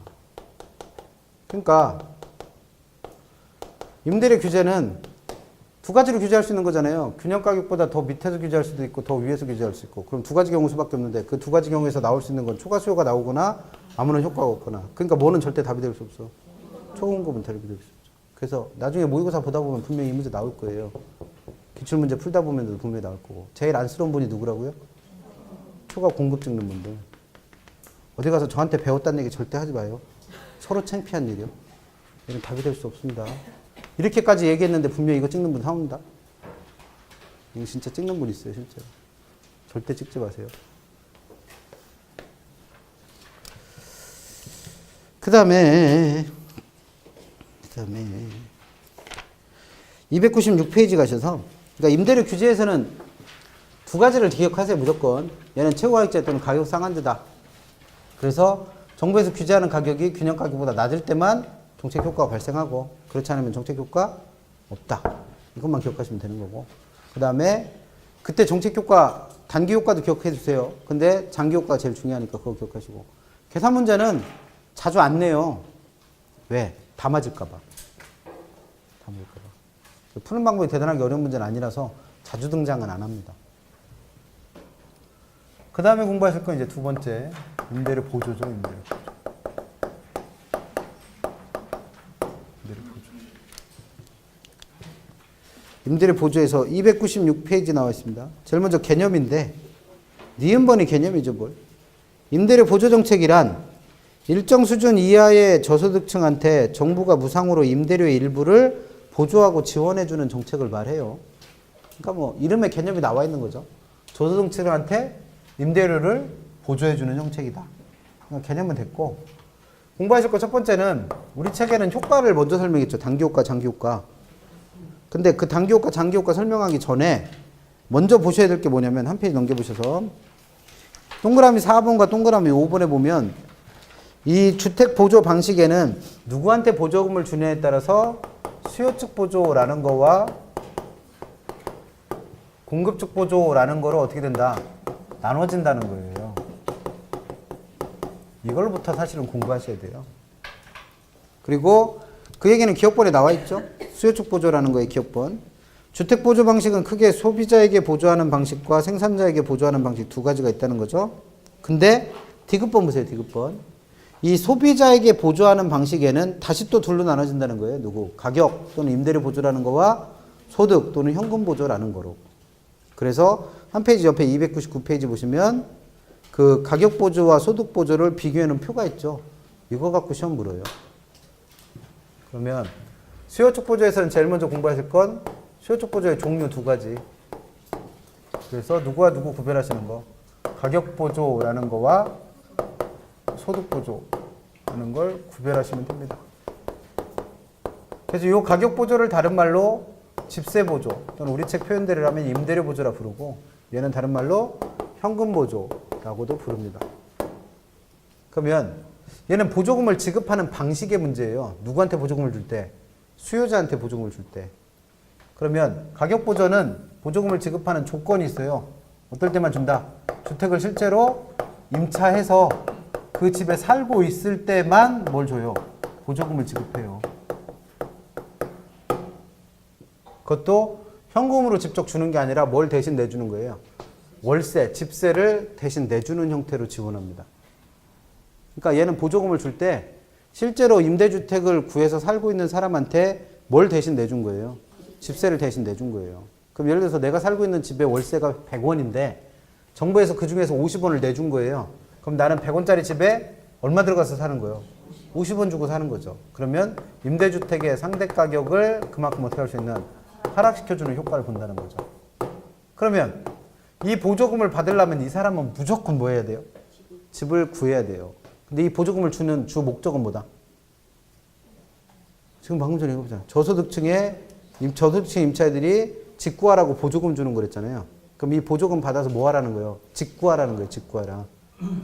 그러니까 임대료 규제는 두 가지로 규제할 수 있는 거잖아요. 균형가격보다 더 밑에서 규제할 수도 있고 더 위에서 규제할 수 있고. 그럼 두 가지 경우 수밖에 없는데 그 두 가지 경우에서 나올 수 있는 건 초과 수요가 나오거나 아무런 효과가 없거나. 그러니까 뭐는 절대 답이 될 수 없어. 초공급은 답이 될 수 없죠. 그래서 나중에 모의고사 보다 보면 분명히 이 문제 나올 거예요. 기출문제 풀다 보면 분명히 나올 거고. 제일 안쓰러운 분이 누구라고요? 초과 공급 찍는 분들. 어디 가서 저한테 배웠다는 얘기 절대 하지 마요. 서로 창피한 일이요. 이건 답이 될 수 없습니다. 이렇게까지 얘기했는데 분명히 이거 찍는 분 나옵니다. 이거 진짜 찍는 분 있어요, 실제로. 절대 찍지 마세요. 그 다음에 296페이지 가셔서, 그러니까 임대료 규제에서는 두 가지를 기억하세요, 무조건. 얘는 최고가격제 또는 가격 상한제다. 그래서 정부에서 규제하는 가격이 균형 가격보다 낮을 때만 정책 효과가 발생하고, 그렇지 않으면 정책 효과 없다. 이것만 기억하시면 되는 거고. 그 다음에 그때 정책 효과, 단기 효과도 기억해 주세요. 근데 장기 효과가 제일 중요하니까 그거 기억하시고. 계산 문제는 자주 안 내요. 왜? 다 맞을까봐. 다 맞을까봐. 푸는 방법이 대단하게 어려운 문제는 아니라서 자주 등장은 안 합니다. 그 다음에 공부하실 건 이제 두 번째, 임대료 보조죠, 임대료 보조. 임대료 보조에서 296페이지 나와 있습니다. 제일 먼저 개념인데, 니은번이 개념이죠, 뭘. 임대료 보조 정책이란 일정 수준 이하의 저소득층한테 정부가 무상으로 임대료의 일부를 보조하고 지원해주는 정책을 말해요. 그러니까 뭐, 이름에 개념이 나와 있는 거죠. 저소득층한테 임대료를 보조해주는 정책이다. 그러니까 개념은 됐고, 공부하실 거 첫 번째는 우리 책에는 효과를 먼저 설명했죠. 단기 효과, 장기 효과. 근데 그 단기 효과, 장기 효과 설명하기 전에 먼저 보셔야 될 게 뭐냐면, 한 페이지 넘겨보셔서 동그라미 4번과 동그라미 5번에 보면 이 주택 보조 방식에는 누구한테 보조금을 주냐에 따라서 수요 측 보조라는 거와 공급 측 보조라는 거로 어떻게 된다? 나눠진다는 거예요. 이걸부터 사실은 공부하셔야 돼요. 그리고 그 얘기는 기억본에 나와 있죠. 수요 측 보조라는 거의 기억본. 주택 보조 방식은 크게 소비자에게 보조하는 방식과 생산자에게 보조하는 방식 두 가지가 있다는 거죠. 근데 디귿번 보세요. 디귿번. 이 소비자에게 보조하는 방식에는 다시 또 둘로 나눠진다는 거예요. 누구? 가격 또는 임대료 보조라는 거와 소득 또는 현금 보조라는 거로. 그래서 한 페이지 옆에 299페이지 보시면 그 가격 보조와 소득 보조를 비교해 놓은 표가 있죠. 이거 갖고 시험 물어요. 그러면 수요 쪽 보조에서는 제일 먼저 공부하실 건 수요 쪽 보조의 종류 두 가지. 그래서 누구와 누구 구별하시는 거. 가격 보조라는 거와 소득 보조라는 걸 구별하시면 됩니다. 그래서 이 가격 보조를 다른 말로 집세 보조 또는 우리 책 표현대로 하면 임대료 보조라 부르고, 얘는 다른 말로 현금 보조라고도 부릅니다. 그러면 얘는 보조금을 지급하는 방식의 문제예요. 누구한테 보조금을 줄 때? 수요자한테 보조금을 줄 때. 그러면 가격 보조는 보조금을 지급하는 조건이 있어요. 어떨 때만 준다? 주택을 실제로 임차해서 그 집에 살고 있을 때만 뭘 줘요? 보조금을 지급해요. 그것도 현금으로 직접 주는 게 아니라 뭘 대신 내주는 거예요? 월세, 집세를 대신 내주는 형태로 지원합니다. 그러니까 얘는 보조금을 줄 때 실제로 임대주택을 구해서 살고 있는 사람한테 뭘 대신 내준 거예요? 집세를 대신 내준 거예요. 그럼 예를 들어서 내가 살고 있는 집의 월세가 100원인데 정부에서 그 중에서 50원을 내준 거예요. 그럼 나는 100원짜리 집에 얼마 들어가서 사는 거예요? 50원 주고 사는 거죠. 그러면 임대주택의 상대 가격을 그만큼 어떻게 할 수 있는 하락시켜주는 효과를 본다는 거죠. 그러면 이 보조금을 받으려면 이 사람은 무조건 뭐 해야 돼요? 집을 구해야 돼요. 근데 이 보조금을 주는 주 목적은 뭐다? 지금 방금 전에 해보잖아요. 저소득층 임차인들이 집 구하라고 보조금 주는 거랬잖아요. 그럼 이 보조금 받아서 뭐 하라는 거예요? 집 구하라는 거예요. 집 구하라.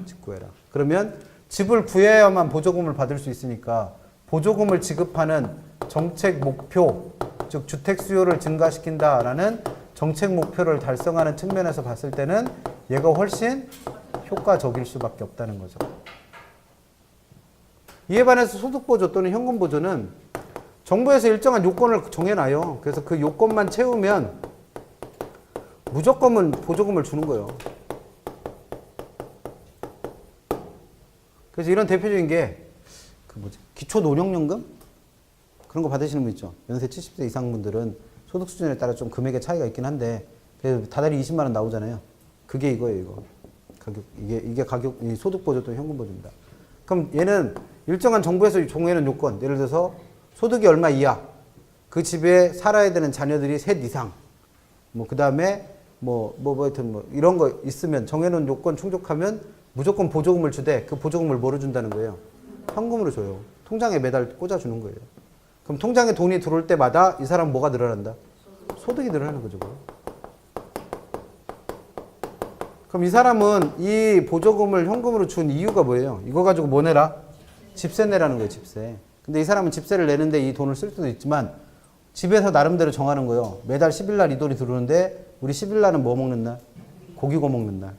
집 구해라. 그러면 집을 구해야만 보조금을 받을 수 있으니까 보조금을 지급하는 정책 목표, 즉 주택 수요를 증가시킨다라는 정책 목표를 달성하는 측면에서 봤을 때는 얘가 훨씬 효과적일 수밖에 없다는 거죠. 이에 반해서 소득보조 또는 현금보조는 정부에서 일정한 요건을 정해놔요. 그래서 그 요건만 채우면 무조건 보조금을 주는 거예요. 그래서 이런 대표적인 게 기초노령연금? 그런 거 받으시는 분 있죠. 연세 70세 이상 분들은 소득 수준에 따라 좀 금액의 차이가 있긴 한데 다달이 20만 원 나오잖아요. 그게 이거예요, 이거. 가격, 이게 가격, 이 소득보조 또는 현금보조입니다. 그럼 얘는 일정한 정부에서 정해놓은 요건, 예를 들어서 소득이 얼마 이하, 그 집에 살아야 되는 자녀들이 셋 이상, 그 다음에 하여튼 이런 거 있으면 정해놓은 요건 충족하면 무조건 보조금을 주되 그 보조금을 뭐로 준다는 거예요? 현금으로 줘요. 통장에 매달 꽂아주는 거예요. 그럼 통장에 돈이 들어올 때마다 이 사람 뭐가 늘어난다? 소득이 늘어나는 거죠. 그럼 이 사람은 이 보조금을 현금으로 준 이유가 뭐예요? 이거 가지고 뭐 내라? 집세 내라는 거예요, 집세. 근데 이 사람은 집세를 내는데 이 돈을 쓸 수도 있지만 집에서 나름대로 정하는 거예요. 매달 10일 날 이 돈이 들어오는데 우리 10일 날은 뭐 먹는 날? 고기 구워 먹는 날.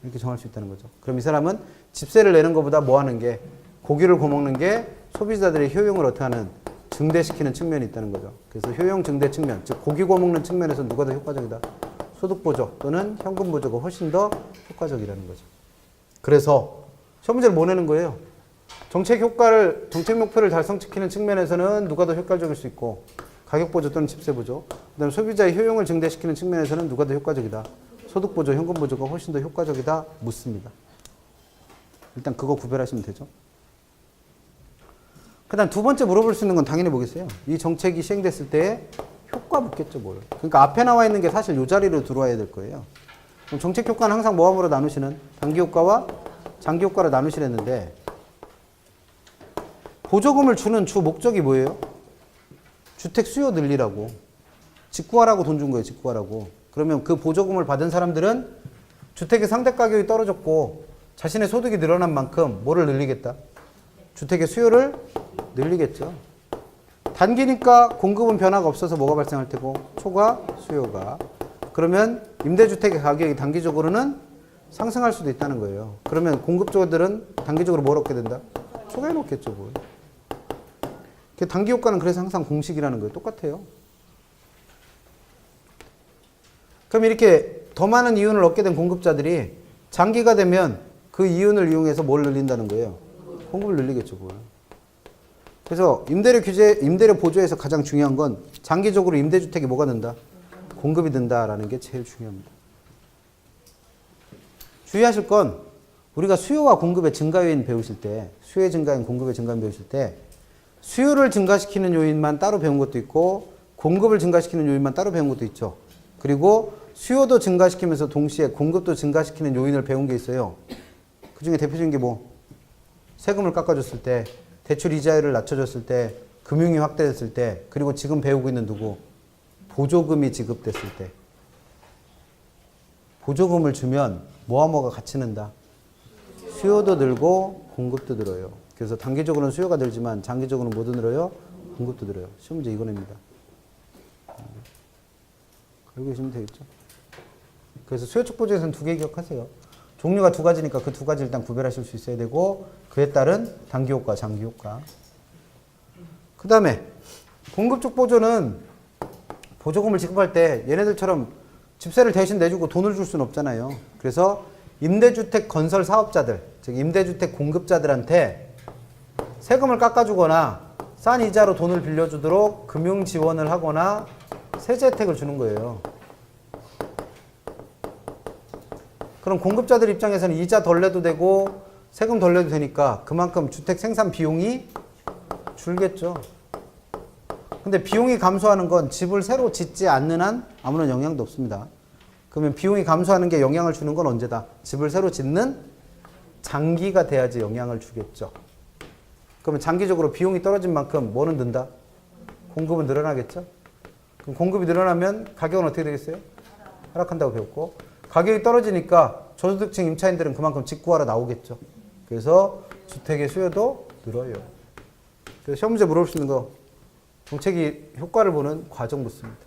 이렇게 정할 수 있다는 거죠. 그럼 이 사람은 집세를 내는 것보다 뭐 하는 게? 고기를 구워 먹는 게 소비자들의 효용을 어떻게 하는? 증대시키는 측면이 있다는 거죠. 그래서 효용 증대 측면, 즉 고기 구워 먹는 측면에서 누가 더 효과적이다? 소득보조 또는 현금보조가 훨씬 더 효과적이라는 거죠. 그래서 시험 문제를 뭐 내는 거예요? 정책 목표를 달성시키는 측면에서는 누가 더 효과적일 수 있고 가격보조 또는 집세보조, 그다음에 소비자의 효용을 증대시키는 측면에서는 누가 더 효과적이다? 소득보조, 현금보조가 훨씬 더 효과적이다? 묻습니다. 일단 그거 구별하시면 되죠. 그 다음 두 번째 물어볼 수 있는 건 당연히 뭐겠어요? 이 정책이 시행됐을 때 효과 묻겠죠, 뭘. 그러니까 앞에 나와 있는 게 사실 이 자리로 들어와야 될 거예요. 그럼 정책 효과는 항상 뭐함으로 나누시는? 단기 효과와 장기 효과로 나누시랬는데 보조금을 주는 주 목적이 뭐예요? 주택 수요 늘리라고. 직구하라고 돈 준 거예요, 직구하라고. 그러면 그 보조금을 받은 사람들은 주택의 상대 가격이 떨어졌고 자신의 소득이 늘어난 만큼 뭐를 늘리겠다? 주택의 수요를 늘리겠죠. 단기니까 공급은 변화가 없어서 뭐가 발생할 테고 초과 수요가. 그러면 임대주택의 가격이 단기적으로는 상승할 수도 있다는 거예요. 그러면 공급주들은 단기적으로 뭘 얻게 된다? 초과해 놓겠죠. 뭘. 단기 효과는 그래서 항상 공식이라는 거예요. 똑같아요. 그럼 이렇게 더 많은 이윤을 얻게 된 공급자들이 장기가 되면 그 이윤을 이용해서 뭘 늘린다는 거예요? 공급을 늘리겠죠. 뭘. 그래서 임대료 보조에서 가장 중요한 건 장기적으로 임대주택이 뭐가 는다? 공급이 는다라는 게 제일 중요합니다. 주의하실 건 우리가 수요와 공급의 증가 요인 배우실 때, 수요의 증가인 공급의 증가인 배우실 때 수요를 증가시키는 요인만 따로 배운 것도 있고 공급을 증가시키는 요인만 따로 배운 것도 있죠. 그리고 수요도 증가시키면서 동시에 공급도 증가시키는 요인을 배운 게 있어요. 그 중에 대표적인 게 뭐? 세금을 깎아줬을 때, 대출 이자율을 낮춰줬을 때, 금융이 확대됐을 때, 그리고 지금 배우고 있는 누구? 보조금이 지급됐을 때. 보조금을 주면 뭐가 같이 는다? 수요도 늘고 공급도 늘어요. 그래서 단기적으로는 수요가 늘지만 장기적으로는 뭐도 늘어요? 공급도 늘어요. 시험 문제 이거 냅니다. 알고 계시면 되겠죠. 그래서 수요측 보조에서는 두 개 기억하세요. 종류가 두 가지니까 그 두 가지 일단 구별하실 수 있어야 되고 그에 따른 단기 효과, 장기 효과. 그 다음에 공급적 보조는 보조금을 지급할 때 얘네들처럼 집세를 대신 내주고 돈을 줄 수는 없잖아요. 그래서 임대주택 건설 사업자들, 즉 임대주택 공급자들한테 세금을 깎아주거나 싼 이자로 돈을 빌려주도록 금융 지원을 하거나 세제 혜택을 주는 거예요. 그럼 공급자들 입장에서는 이자 덜 내도 되고 세금 덜 내도 되니까 그만큼 주택 생산 비용이 줄겠죠. 근데 비용이 감소하는 건 집을 새로 짓지 않는 한 아무런 영향도 없습니다. 그러면 비용이 감소하는 게 영향을 주는 건 언제다? 집을 새로 짓는 장기가 돼야지 영향을 주겠죠. 그러면 장기적으로 비용이 떨어진 만큼 뭐는 는다? 공급은 늘어나겠죠? 그럼 공급이 늘어나면 가격은 어떻게 되겠어요? 하락한다고 배웠고 가격이 떨어지니까 저소득층 임차인들은 그만큼 직구하러 나오겠죠. 그래서 주택의 수요도 늘어요. 그래서 시험 문제 물어볼 수 있는 거 정책이 효과를 보는 과정 묻습니다.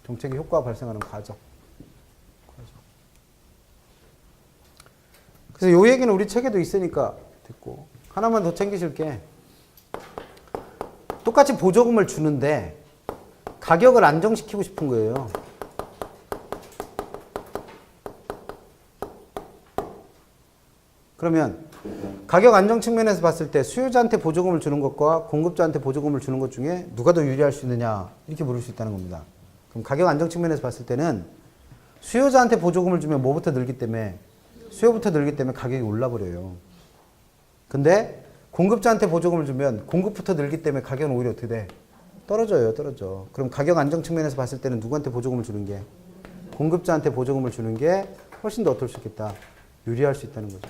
정책의 효과가 발생하는 과정. 그래서 이 얘기는 우리 책에도 있으니까 됐고 하나만 더 챙기실게. 똑같이 보조금을 주는데 가격을 안정시키고 싶은 거예요. 그러면 가격 안정 측면에서 봤을 때 수요자한테 보조금을 주는 것과 공급자한테 보조금을 주는 것 중에 누가 더 유리할 수 있느냐 이렇게 물을 수 있다는 겁니다. 그럼 가격 안정 측면에서 봤을 때는 수요자한테 보조금을 주면 뭐부터 늘기 때문에 수요부터 늘기 때문에 가격이 올라버려요. 근데 공급자한테 보조금을 주면 공급부터 늘기 때문에 가격은 오히려 어떻게 돼? 떨어져요. 떨어져. 그럼 가격 안정 측면에서 봤을 때는 누구한테 보조금을 주는 게? 공급자한테 보조금을 주는 게 훨씬 더 어떨 수 있겠다? 유리할 수 있다는 거죠.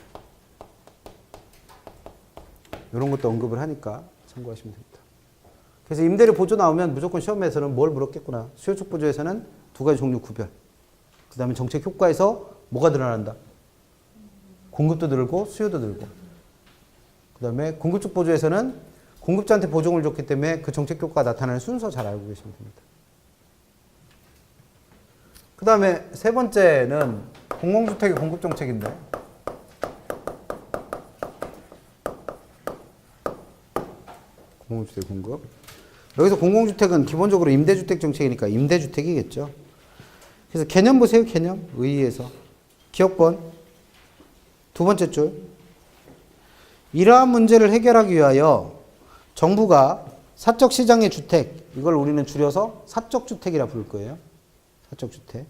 이런 것도 언급을 하니까 참고하시면 됩니다. 그래서 임대료 보조 나오면 무조건 시험에서는 뭘 물었겠구나. 수요 쪽 보조에서는 두 가지 종류 구별. 그 다음에 정책 효과에서 뭐가 늘어난다? 공급도 늘고 수요도 늘고. 그 다음에 공급 쪽 보조에서는 공급자한테 보조금을 줬기 때문에 그 정책 효과가 나타나는 순서 잘 알고 계시면 됩니다. 그 다음에 세 번째는 공공주택의 공급정책인데 공공주택 공급. 여기서 공공주택은 기본적으로 임대주택 정책이니까 임대주택이겠죠. 그래서 개념 보세요. 개념. 의의에서. 기억번. 두 번째 줄. 이러한 문제를 해결하기 위하여 정부가 사적시장의 주택, 이걸 우리는 줄여서 사적주택이라 부를 거예요. 사적주택.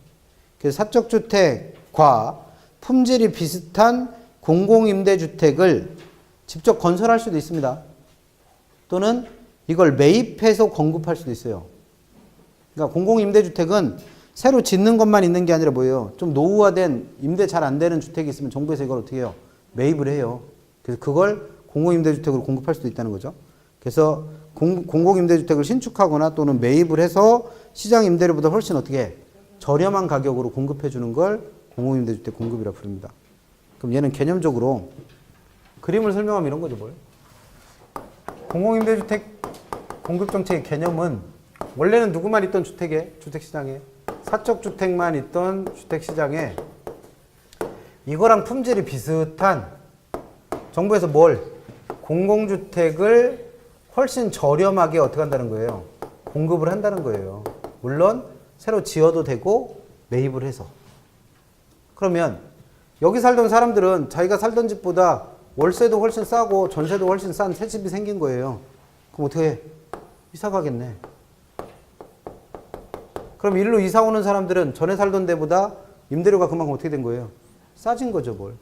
그래서 사적주택과 품질이 비슷한 공공임대주택을 직접 건설할 수도 있습니다. 또는 이걸 매입해서 공급할 수도 있어요. 그러니까 공공임대주택은 새로 짓는 것만 있는 게 아니라 뭐예요? 좀 노후화된 임대 잘 안 되는 주택이 있으면 정부에서 이걸 어떻게 해요? 매입을 해요. 그래서 그걸 공공임대주택으로 공급할 수도 있다는 거죠. 그래서 공공임대주택을 신축하거나 또는 매입을 해서 시장 임대료보다 훨씬 어떻게 저렴한 가격으로 공급해 주는 걸 공공임대주택 공급이라 부릅니다. 그럼 얘는 개념적으로 그림을 설명하면 이런 거죠, 뭘? 공공임대주택 공급정책의 개념은 원래는 누구만 있던 주택시장에 사적주택만 있던 주택시장에 이거랑 품질이 비슷한 정부에서 뭘? 공공주택을 훨씬 저렴하게 어떻게 한다는 거예요? 공급을 한다는 거예요. 물론 새로 지어도 되고 매입을 해서. 그러면 여기 살던 사람들은 자기가 살던 집보다 월세도 훨씬 싸고 전세도 훨씬 싼 새 집이 생긴 거예요. 그럼 어떻게 해? 이사 가겠네. 그럼 일로 이사 오는 사람들은 전에 살던 데보다 임대료가 그만큼 어떻게 된 거예요? 싸진 거죠, 뭘.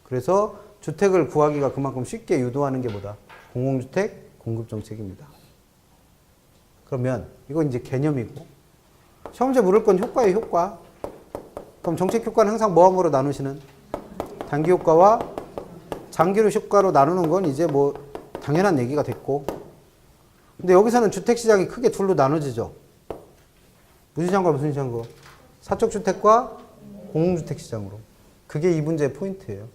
그래서 주택을 구하기가 그만큼 쉽게 유도하는 게 뭐다? 공공주택 공급정책입니다. 그러면 이건 이제 개념이고 시험 문제 물을 건 효과예요, 효과. 그럼 정책 효과는 항상 뭐하고로 나누시는? 단기 효과와 장기로 효과로 나누는 건 이제 뭐 당연한 얘기가 됐고. 근데 여기서는 주택시장이 크게 둘로 나눠지죠. 무슨 시장과 무슨 시장과? 사적주택과 공공주택시장으로. 그게 이 문제의 포인트예요.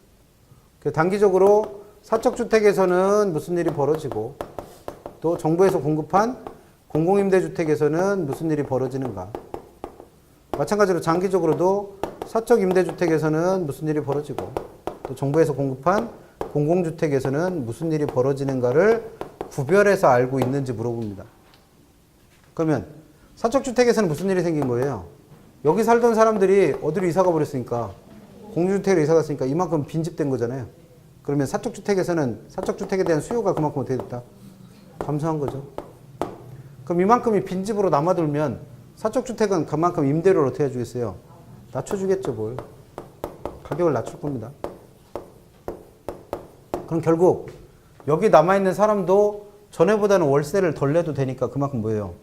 단기적으로 사적주택에서는 무슨 일이 벌어지고 또 정부에서 공급한 공공임대주택에서는 무슨 일이 벌어지는가. 마찬가지로 장기적으로도 사적임대주택에서는 무슨 일이 벌어지고 또 정부에서 공급한 공공주택에서는 무슨 일이 벌어지는가를 구별해서 알고 있는지 물어봅니다. 그러면 사적주택에서는 무슨 일이 생긴 거예요? 여기 살던 사람들이 어디로 이사가 버렸으니까 공유주택으로 이사 갔으니까 이만큼 빈집된 거잖아요. 그러면 사적주택에서는 사적주택에 대한 수요가 그만큼 어떻게 됐다? 감소한 거죠. 그럼 이만큼이 빈집으로 남아돌면 사적주택은 그만큼 임대료를 어떻게 해주겠어요? 낮춰주겠죠, 뭘. 가격을 낮출 겁니다. 그럼 결국 여기 남아있는 사람도 전에보다는 월세를 덜 내도 되니까 그만큼 뭐예요?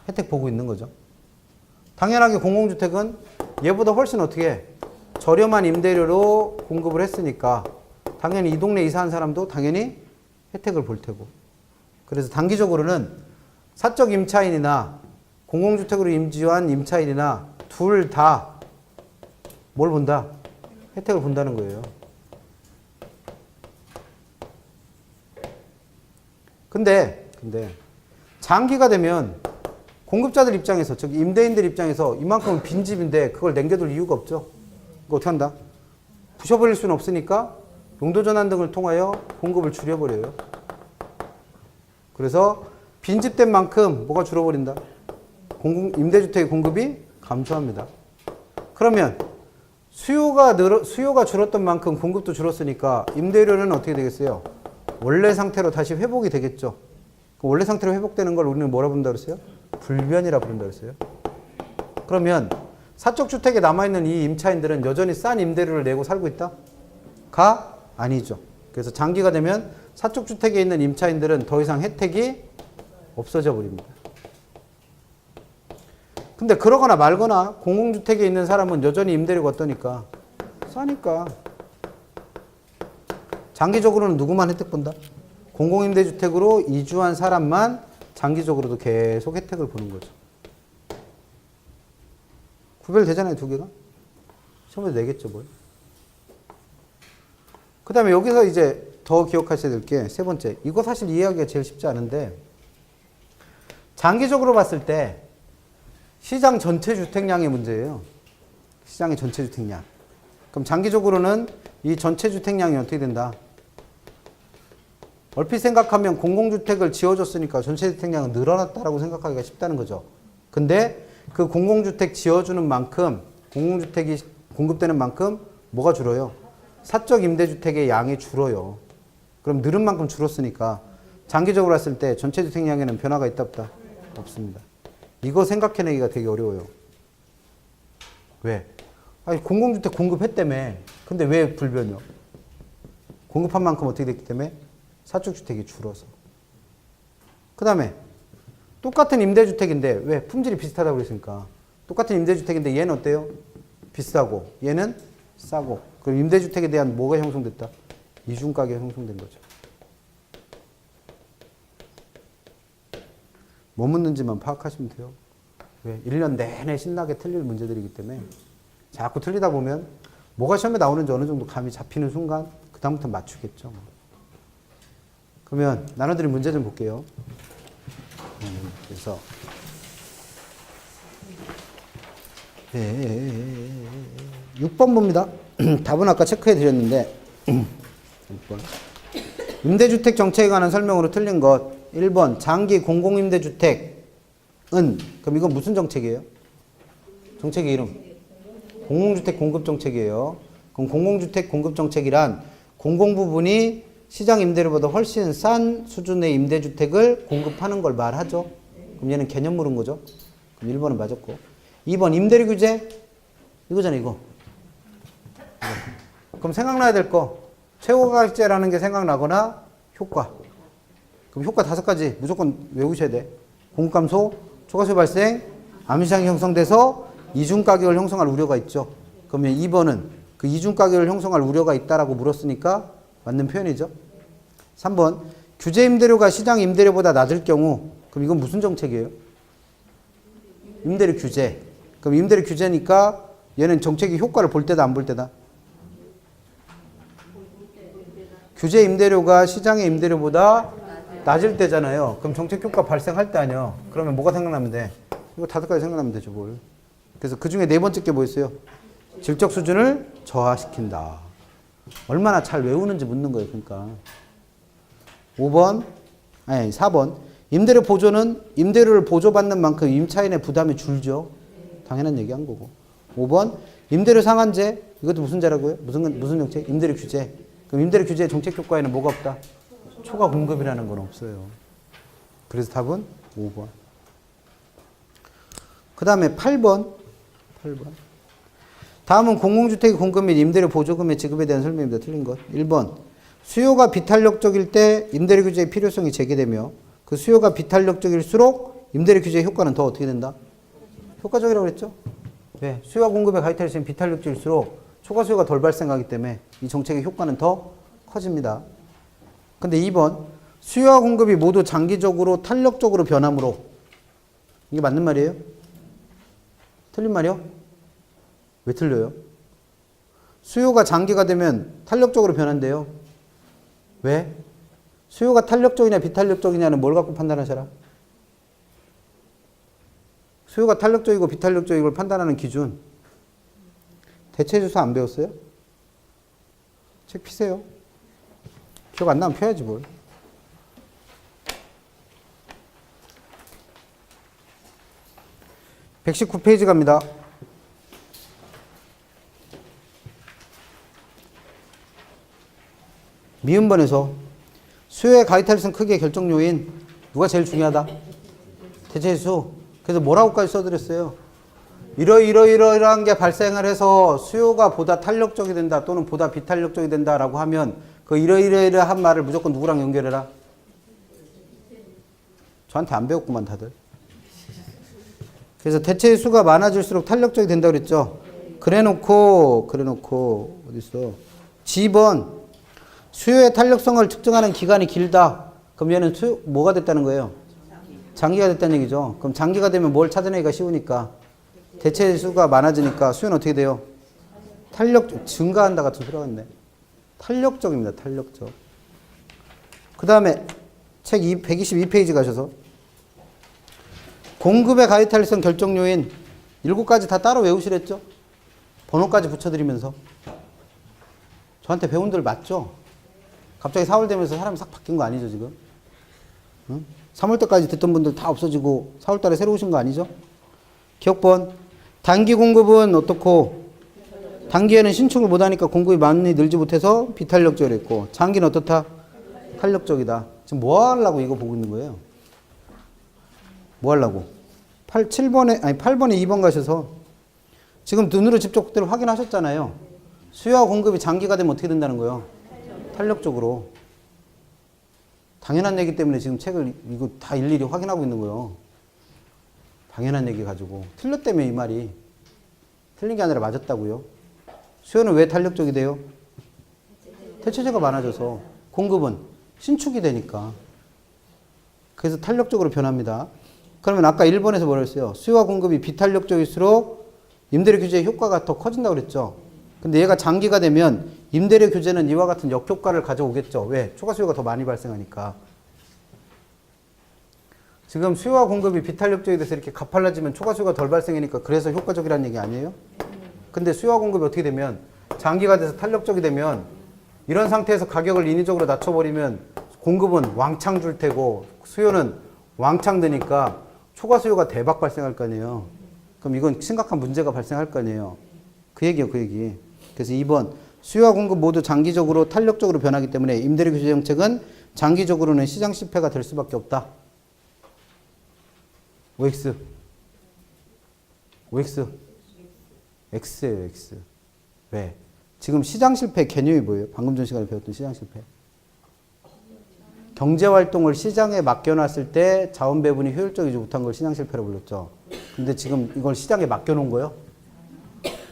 혜택 보고 있는 거죠. 당연하게 공공주택은 얘보다 훨씬 어떻게 해? 저렴한 임대료로 공급을 했으니까 당연히 이 동네 이사한 사람도 당연히 혜택을 볼 테고. 그래서 단기적으로는 사적 임차인이나 공공주택으로 임지한 임차인이나 둘 다 뭘 본다? 혜택을 본다는 거예요. 근데 장기가 되면 공급자들 입장에서, 즉 임대인들 입장에서 이만큼은 빈집인데 그걸 남겨둘 이유가 없죠. 이거 어떻게 한다? 부셔버릴 수는 없으니까 용도 전환 등을 통하여 공급을 줄여버려요. 그래서 빈집된 만큼 뭐가 줄어버린다? 임대주택의 공급이 감소합니다. 그러면 수요가 줄었던 만큼 공급도 줄었으니까 임대료는 어떻게 되겠어요? 원래 상태로 다시 회복이 되겠죠. 원래 상태로 회복되는 걸 우리는 뭐라 부른다 그랬어요? 불변이라 부른다 그랬어요. 그러면 사적 주택에 남아있는 이 임차인들은 여전히 싼 임대료를 내고 살고 있다? 아니죠. 그래서 장기가 되면 사적 주택에 있는 임차인들은 더 이상 혜택이 없어져 버립니다. 근데 그러거나 말거나 공공주택에 있는 사람은 여전히 임대료가 어떠니까? 싸니까. 장기적으로는 누구만 혜택 본다? 공공임대주택으로 이주한 사람만 장기적으로도 계속 혜택을 보는 거죠. 구별되잖아요, 두 개가? 시험에서 내겠죠, 뭘. 그 다음에 여기서 이제 더 기억하셔야 될 게 세 번째. 이거 사실 이해하기가 제일 쉽지 않은데, 장기적으로 봤을 때 시장 전체 주택량의 문제예요. 시장의 전체 주택량. 그럼 장기적으로는 이 전체 주택량이 어떻게 된다? 얼핏 생각하면 공공주택을 지어줬으니까 전체 주택량은 늘어났다라고 생각하기가 쉽다는 거죠. 근데 그 공공주택 지어주는 만큼, 공공주택이 공급되는 만큼 뭐가 줄어요? 사적 임대주택의 양이 줄어요. 그럼 늘은 만큼 줄었으니까 장기적으로 봤을 때 전체 주택량에는 변화가 있다 없다? 없습니다. 이거 생각해내기가 되게 어려워요. 왜? 아니, 공공주택 공급했다며. 근데 왜 불변이요? 공급한 만큼 어떻게 됐기 때문에? 사적주택이 줄어서. 그 다음에 똑같은 임대주택인데 왜? 품질이 비슷하다고 그랬으니까. 똑같은 임대주택인데 얘는 어때요? 비싸고 얘는 싸고. 그럼 임대주택에 대한 뭐가 형성됐다? 이중가격이 형성된 거죠. 뭐 묻는지만 파악하시면 돼요. 왜? 1년 내내 신나게 틀릴 문제들이기 때문에 자꾸 틀리다 보면 뭐가 시험에 나오는지 어느 정도 감이 잡히는 순간 그 다음부터 맞추겠죠. 그러면 나눠드린 문제 좀 볼게요. 그래서 6번 봅니다. 답은 아까 체크해 드렸는데 6번. 임대주택 정책에 관한 설명으로 틀린 것 1번 장기 공공임대주택은 그럼 이건 무슨 정책이에요? 정책의 이름 공공주택 공급정책이에요. 그럼 공공주택 공급정책이란 공공부분이 시장 임대료보다 훨씬 싼 수준의 임대주택을 공급하는 걸 말하죠. 그럼 얘는 개념 물은 거죠. 그럼 1번은 맞았고 2번 임대료 규제 이거잖아 이거. 그럼 생각나야 될 거 최고가격제라는 게 생각나거나 효과. 그럼 효과 5가지 무조건 외우셔야 돼. 공급감소, 초과수요 발생, 암시장이 형성돼서 이중가격을 형성할 우려가 있죠. 그러면 2번은 그 이중가격을 형성할 우려가 있다라고 물었으니까 맞는 표현이죠. 3번 규제 임대료가 시장 임대료보다 낮을 경우 그럼 이건 무슨 정책이에요? 임대료 규제. 그럼 임대료 규제니까 얘는 정책이 효과를 볼 때다 안 볼 때다? 규제 임대료가 시장의 임대료보다 낮을 때잖아요. 그럼 정책 효과 발생할 때 아니요. 그러면 뭐가 생각나면 돼? 이거 5가지 생각나면 되죠, 뭘. 그래서 그 중에 4번째 게 뭐였어요? 질적 수준을 저하시킨다. 얼마나 잘 외우는지 묻는 거예요, 그러니까. 4번. 임대료 보조는 임대료를 보조받는 만큼 임차인의 부담이 줄죠. 당연한 얘기 한 거고. 5번. 임대료 상한제. 이것도 무슨 제라고요? 무슨 정책? 임대료 규제. 그럼 임대료 규제의 정책 효과에는 뭐가 없다? 초과 공급이라는 건 없어요. 그래서 답은 5번. 그 다음에 8번. 다음은 공공주택의 공급 및 임대료 보조금의 지급에 대한 설명입니다. 틀린 것. 1번. 수요가 비탄력적일 때 임대료 규제의 필요성이 제기되며 그 수요가 비탄력적일수록 임대료 규제의 효과는 더 어떻게 된다? 효과적이라고 그랬죠? 네. 수요와 공급의 가이탈이 비탄력적일수록 초과 수요가 덜 발생하기 때문에 이 정책의 효과는 더 커집니다. 근데 2번. 수요와 공급이 모두 장기적으로 탄력적으로 변함으로 이게 맞는 말이에요? 틀린 말이요? 왜 틀려요? 수요가 장기가 되면 탄력적으로 변한대요. 왜? 수요가 탄력적이냐 비탄력적이냐는 뭘 갖고 판단하셔라? 수요가 탄력적이고 비탄력적이고 판단하는 기준. 대체주사 안 배웠어요? 책 피세요. 기억 안 나면 펴야지 뭘. (119페이지) 갑니다. 미음번에서 수요의 가이탈성 크기의 결정 요인 누가 제일 중요하다? 대체수. 그래서 뭐라고까지 써드렸어요? 이러이러한 게 발생을 해서 수요가 보다 탄력적이 된다 또는 보다 비탄력적이 된다라고 하면 그 이러이러한 말을 무조건 누구랑 연결해라? 저한테 안 배웠구만 다들. 그래서 대체의 수가 많아질수록 탄력적이 된다고 그랬죠. 그래놓고 어딨어? G번 수요의 탄력성을 측정하는 기간이 길다. 그럼 얘는 뭐가 됐다는 거예요? 장기가 됐다는 얘기죠. 그럼 장기가 되면 뭘 찾아내기가 쉬우니까 대체의 수가 많아지니까 수요는 어떻게 돼요? 증가한다 같은 소리가 있네. 탄력적입니다. 탄력적. 그 다음에 책 122페이지 가셔서 공급의 가이탈성 결정 요인 7가지 다 따로 외우시랬죠? 번호까지 붙여드리면서. 저한테 배운 들 맞죠? 갑자기 4월 되면서 사람이 싹 바뀐 거 아니죠 지금? 응? 3월 때까지 듣던 분들 다 없어지고 4월 달에 새로 오신 거 아니죠? 기억번. 단기 공급은 어떻고 단기에는 신축을 못하니까 공급이 많이 늘지 못해서 비탄력적이랬고 장기는 어떻다? 탄력적이다. 지금 뭐 하려고 이거 보고 있는 거예요? 뭐 하려고? 8번에 2번 가셔서 지금 눈으로 직접 그대로 확인하셨잖아요. 수요와 공급이 장기가 되면 어떻게 된다는 거예요? 탄력적으로. 당연한 얘기 때문에 지금 책을 이거 다 일일이 확인하고 있는 거예요. 당연한 얘기 가지고. 틀렸다며 이 말이. 틀린 게 아니라 맞았다고요. 수요는 왜 탄력적이 돼요? 대체재가 많아져서. 공급은 신축이 되니까. 그래서 탄력적으로 변합니다. 그러면 아까 1번에서 뭐라 했어요? 수요와 공급이 비탄력적일수록 임대료 규제의 효과가 더 커진다고 그랬죠. 근데 얘가 장기가 되면 임대료 규제는 이와 같은 역효과를 가져오겠죠. 왜? 초과 수요가 더 많이 발생하니까. 지금 수요와 공급이 비탄력적이 돼서 이렇게 가팔라지면 초과 수요가 덜 발생하니까 그래서 효과적이라는 얘기 아니에요? 근데 수요와 공급이 어떻게 되면 장기가 돼서 탄력적이 되면 이런 상태에서 가격을 인위적으로 낮춰버리면 공급은 왕창 줄 테고 수요는 왕창 드니까 초과 수요가 대박 발생할 거 아니에요. 그럼 이건 심각한 문제가 발생할 거 아니에요. 그 얘기요, 그 얘기. 그래서 2번 수요와 공급 모두 장기적으로 탄력적으로 변하기 때문에 임대료 규제 정책은 장기적으로는 시장 실패가 될 수밖에 없다. OX. OX. X예요, X. 왜? 지금 시장 실패 개념이 뭐예요? 방금 전 시간에 배웠던 시장 실패. 경제활동을 시장에 맡겨놨을 때 자원 배분이 효율적이지 못한 걸 시장 실패라고 불렀죠. 근데 지금 이걸 시장에 맡겨놓은 거예요?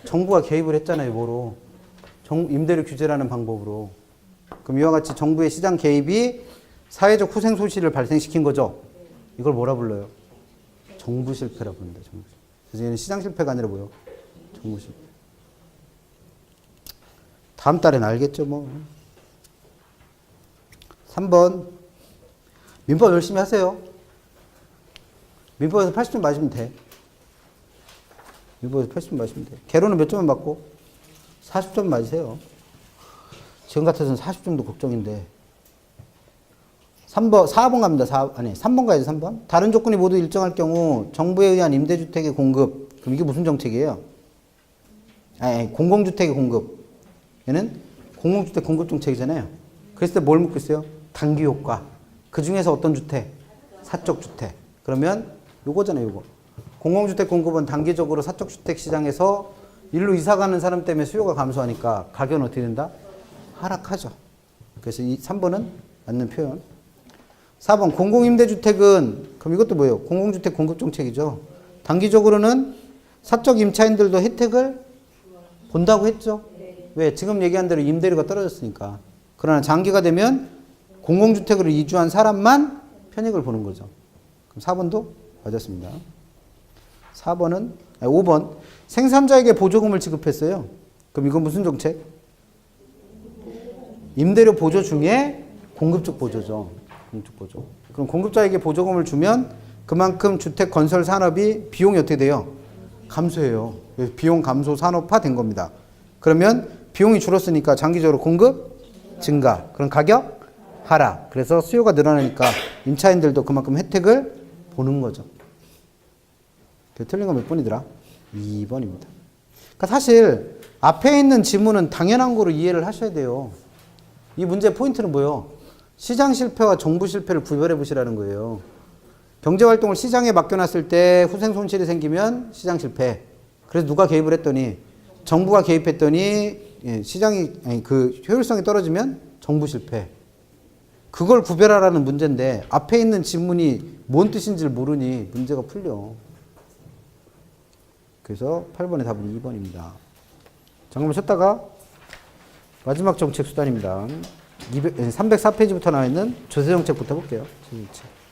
정부가 개입을 했잖아요, 뭐로. 임대료 규제라는 방법으로. 그럼 이와 같이 정부의 시장 개입이 사회적 후생 소실을 발생시킨 거죠. 이걸 뭐라 불러요? 정부 실패라고 부릅니다. 정부 실패. 그래서 얘는 시장 실패가 아니라 뭐예요? 정부 실패. 다음 달엔 알겠죠, 뭐. 3번. 민법 열심히 하세요. 민법에서 80점 맞으면 돼. 민법에서 80점 맞으면 돼. 개론은 몇 점만 맞고? 40점 맞으세요. 지금 같아서는 40점도 걱정인데. 4번 갑니다. 3번 가야지, 3번. 다른 조건이 모두 일정할 경우 정부에 의한 임대주택의 공급. 그럼 이게 무슨 정책이에요? 공공주택의 공급. 얘는 공공주택 공급 정책이잖아요. 그랬을 때 뭘 묻고 있어요? 단기 효과. 그 중에서 어떤 주택? 사적 주택. 그러면 요거잖아요, 요거. 공공주택 공급은 단기적으로 사적 주택 시장에서 일로 이사 가는 사람 때문에 수요가 감소하니까 가격은 어떻게 된다? 하락하죠. 그래서 이 3번은 맞는 표현. 4번 공공임대주택은 그럼 이것도 뭐예요? 공공주택 공급 정책이죠. 단기적으로는 사적 임차인들도 혜택을 본다고 했죠. 왜? 지금 얘기한 대로 임대료가 떨어졌으니까. 그러나 장기가 되면 공공주택으로 이주한 사람만 편익을 보는 거죠. 그럼 4번도 맞았습니다. 5번 생산자에게 보조금을 지급했어요. 그럼 이건 무슨 정책? 임대료 보조 중에 공급적 보조죠. 공급적 보조. 그럼 공급자에게 보조금을 주면 그만큼 주택 건설 산업이 비용이 어떻게 돼요? 감소해요. 비용 감소 산업화 된 겁니다. 그러면 비용이 줄었으니까 장기적으로 공급 증가. 그럼 가격 하락. 그래서 수요가 늘어나니까 임차인들도 그만큼 혜택을 보는 거죠. 틀린 거 몇 번이더라? 2번입니다. 그러니까 사실 앞에 있는 지문은 당연한 거로 이해를 하셔야 돼요. 이 문제의 포인트는 뭐예요? 시장 실패와 정부 실패를 구별해 보시라는 거예요. 경제활동을 시장에 맡겨놨을 때 후생 손실이 생기면 시장 실패. 그래서 누가 개입을 했더니 정부가 개입했더니 시장이 그 효율성이 떨어지면 정부 실패. 그걸 구별하라는 문제인데 앞에 있는 지문이 뭔 뜻인지를 모르니 문제가 풀려. 그래서 8번의 답은 2번입니다. 잠깐만 쉬었다가 마지막 정책 수단입니다. 304페이지부터 나와 있는 조세정책부터 볼게요. 조세정책.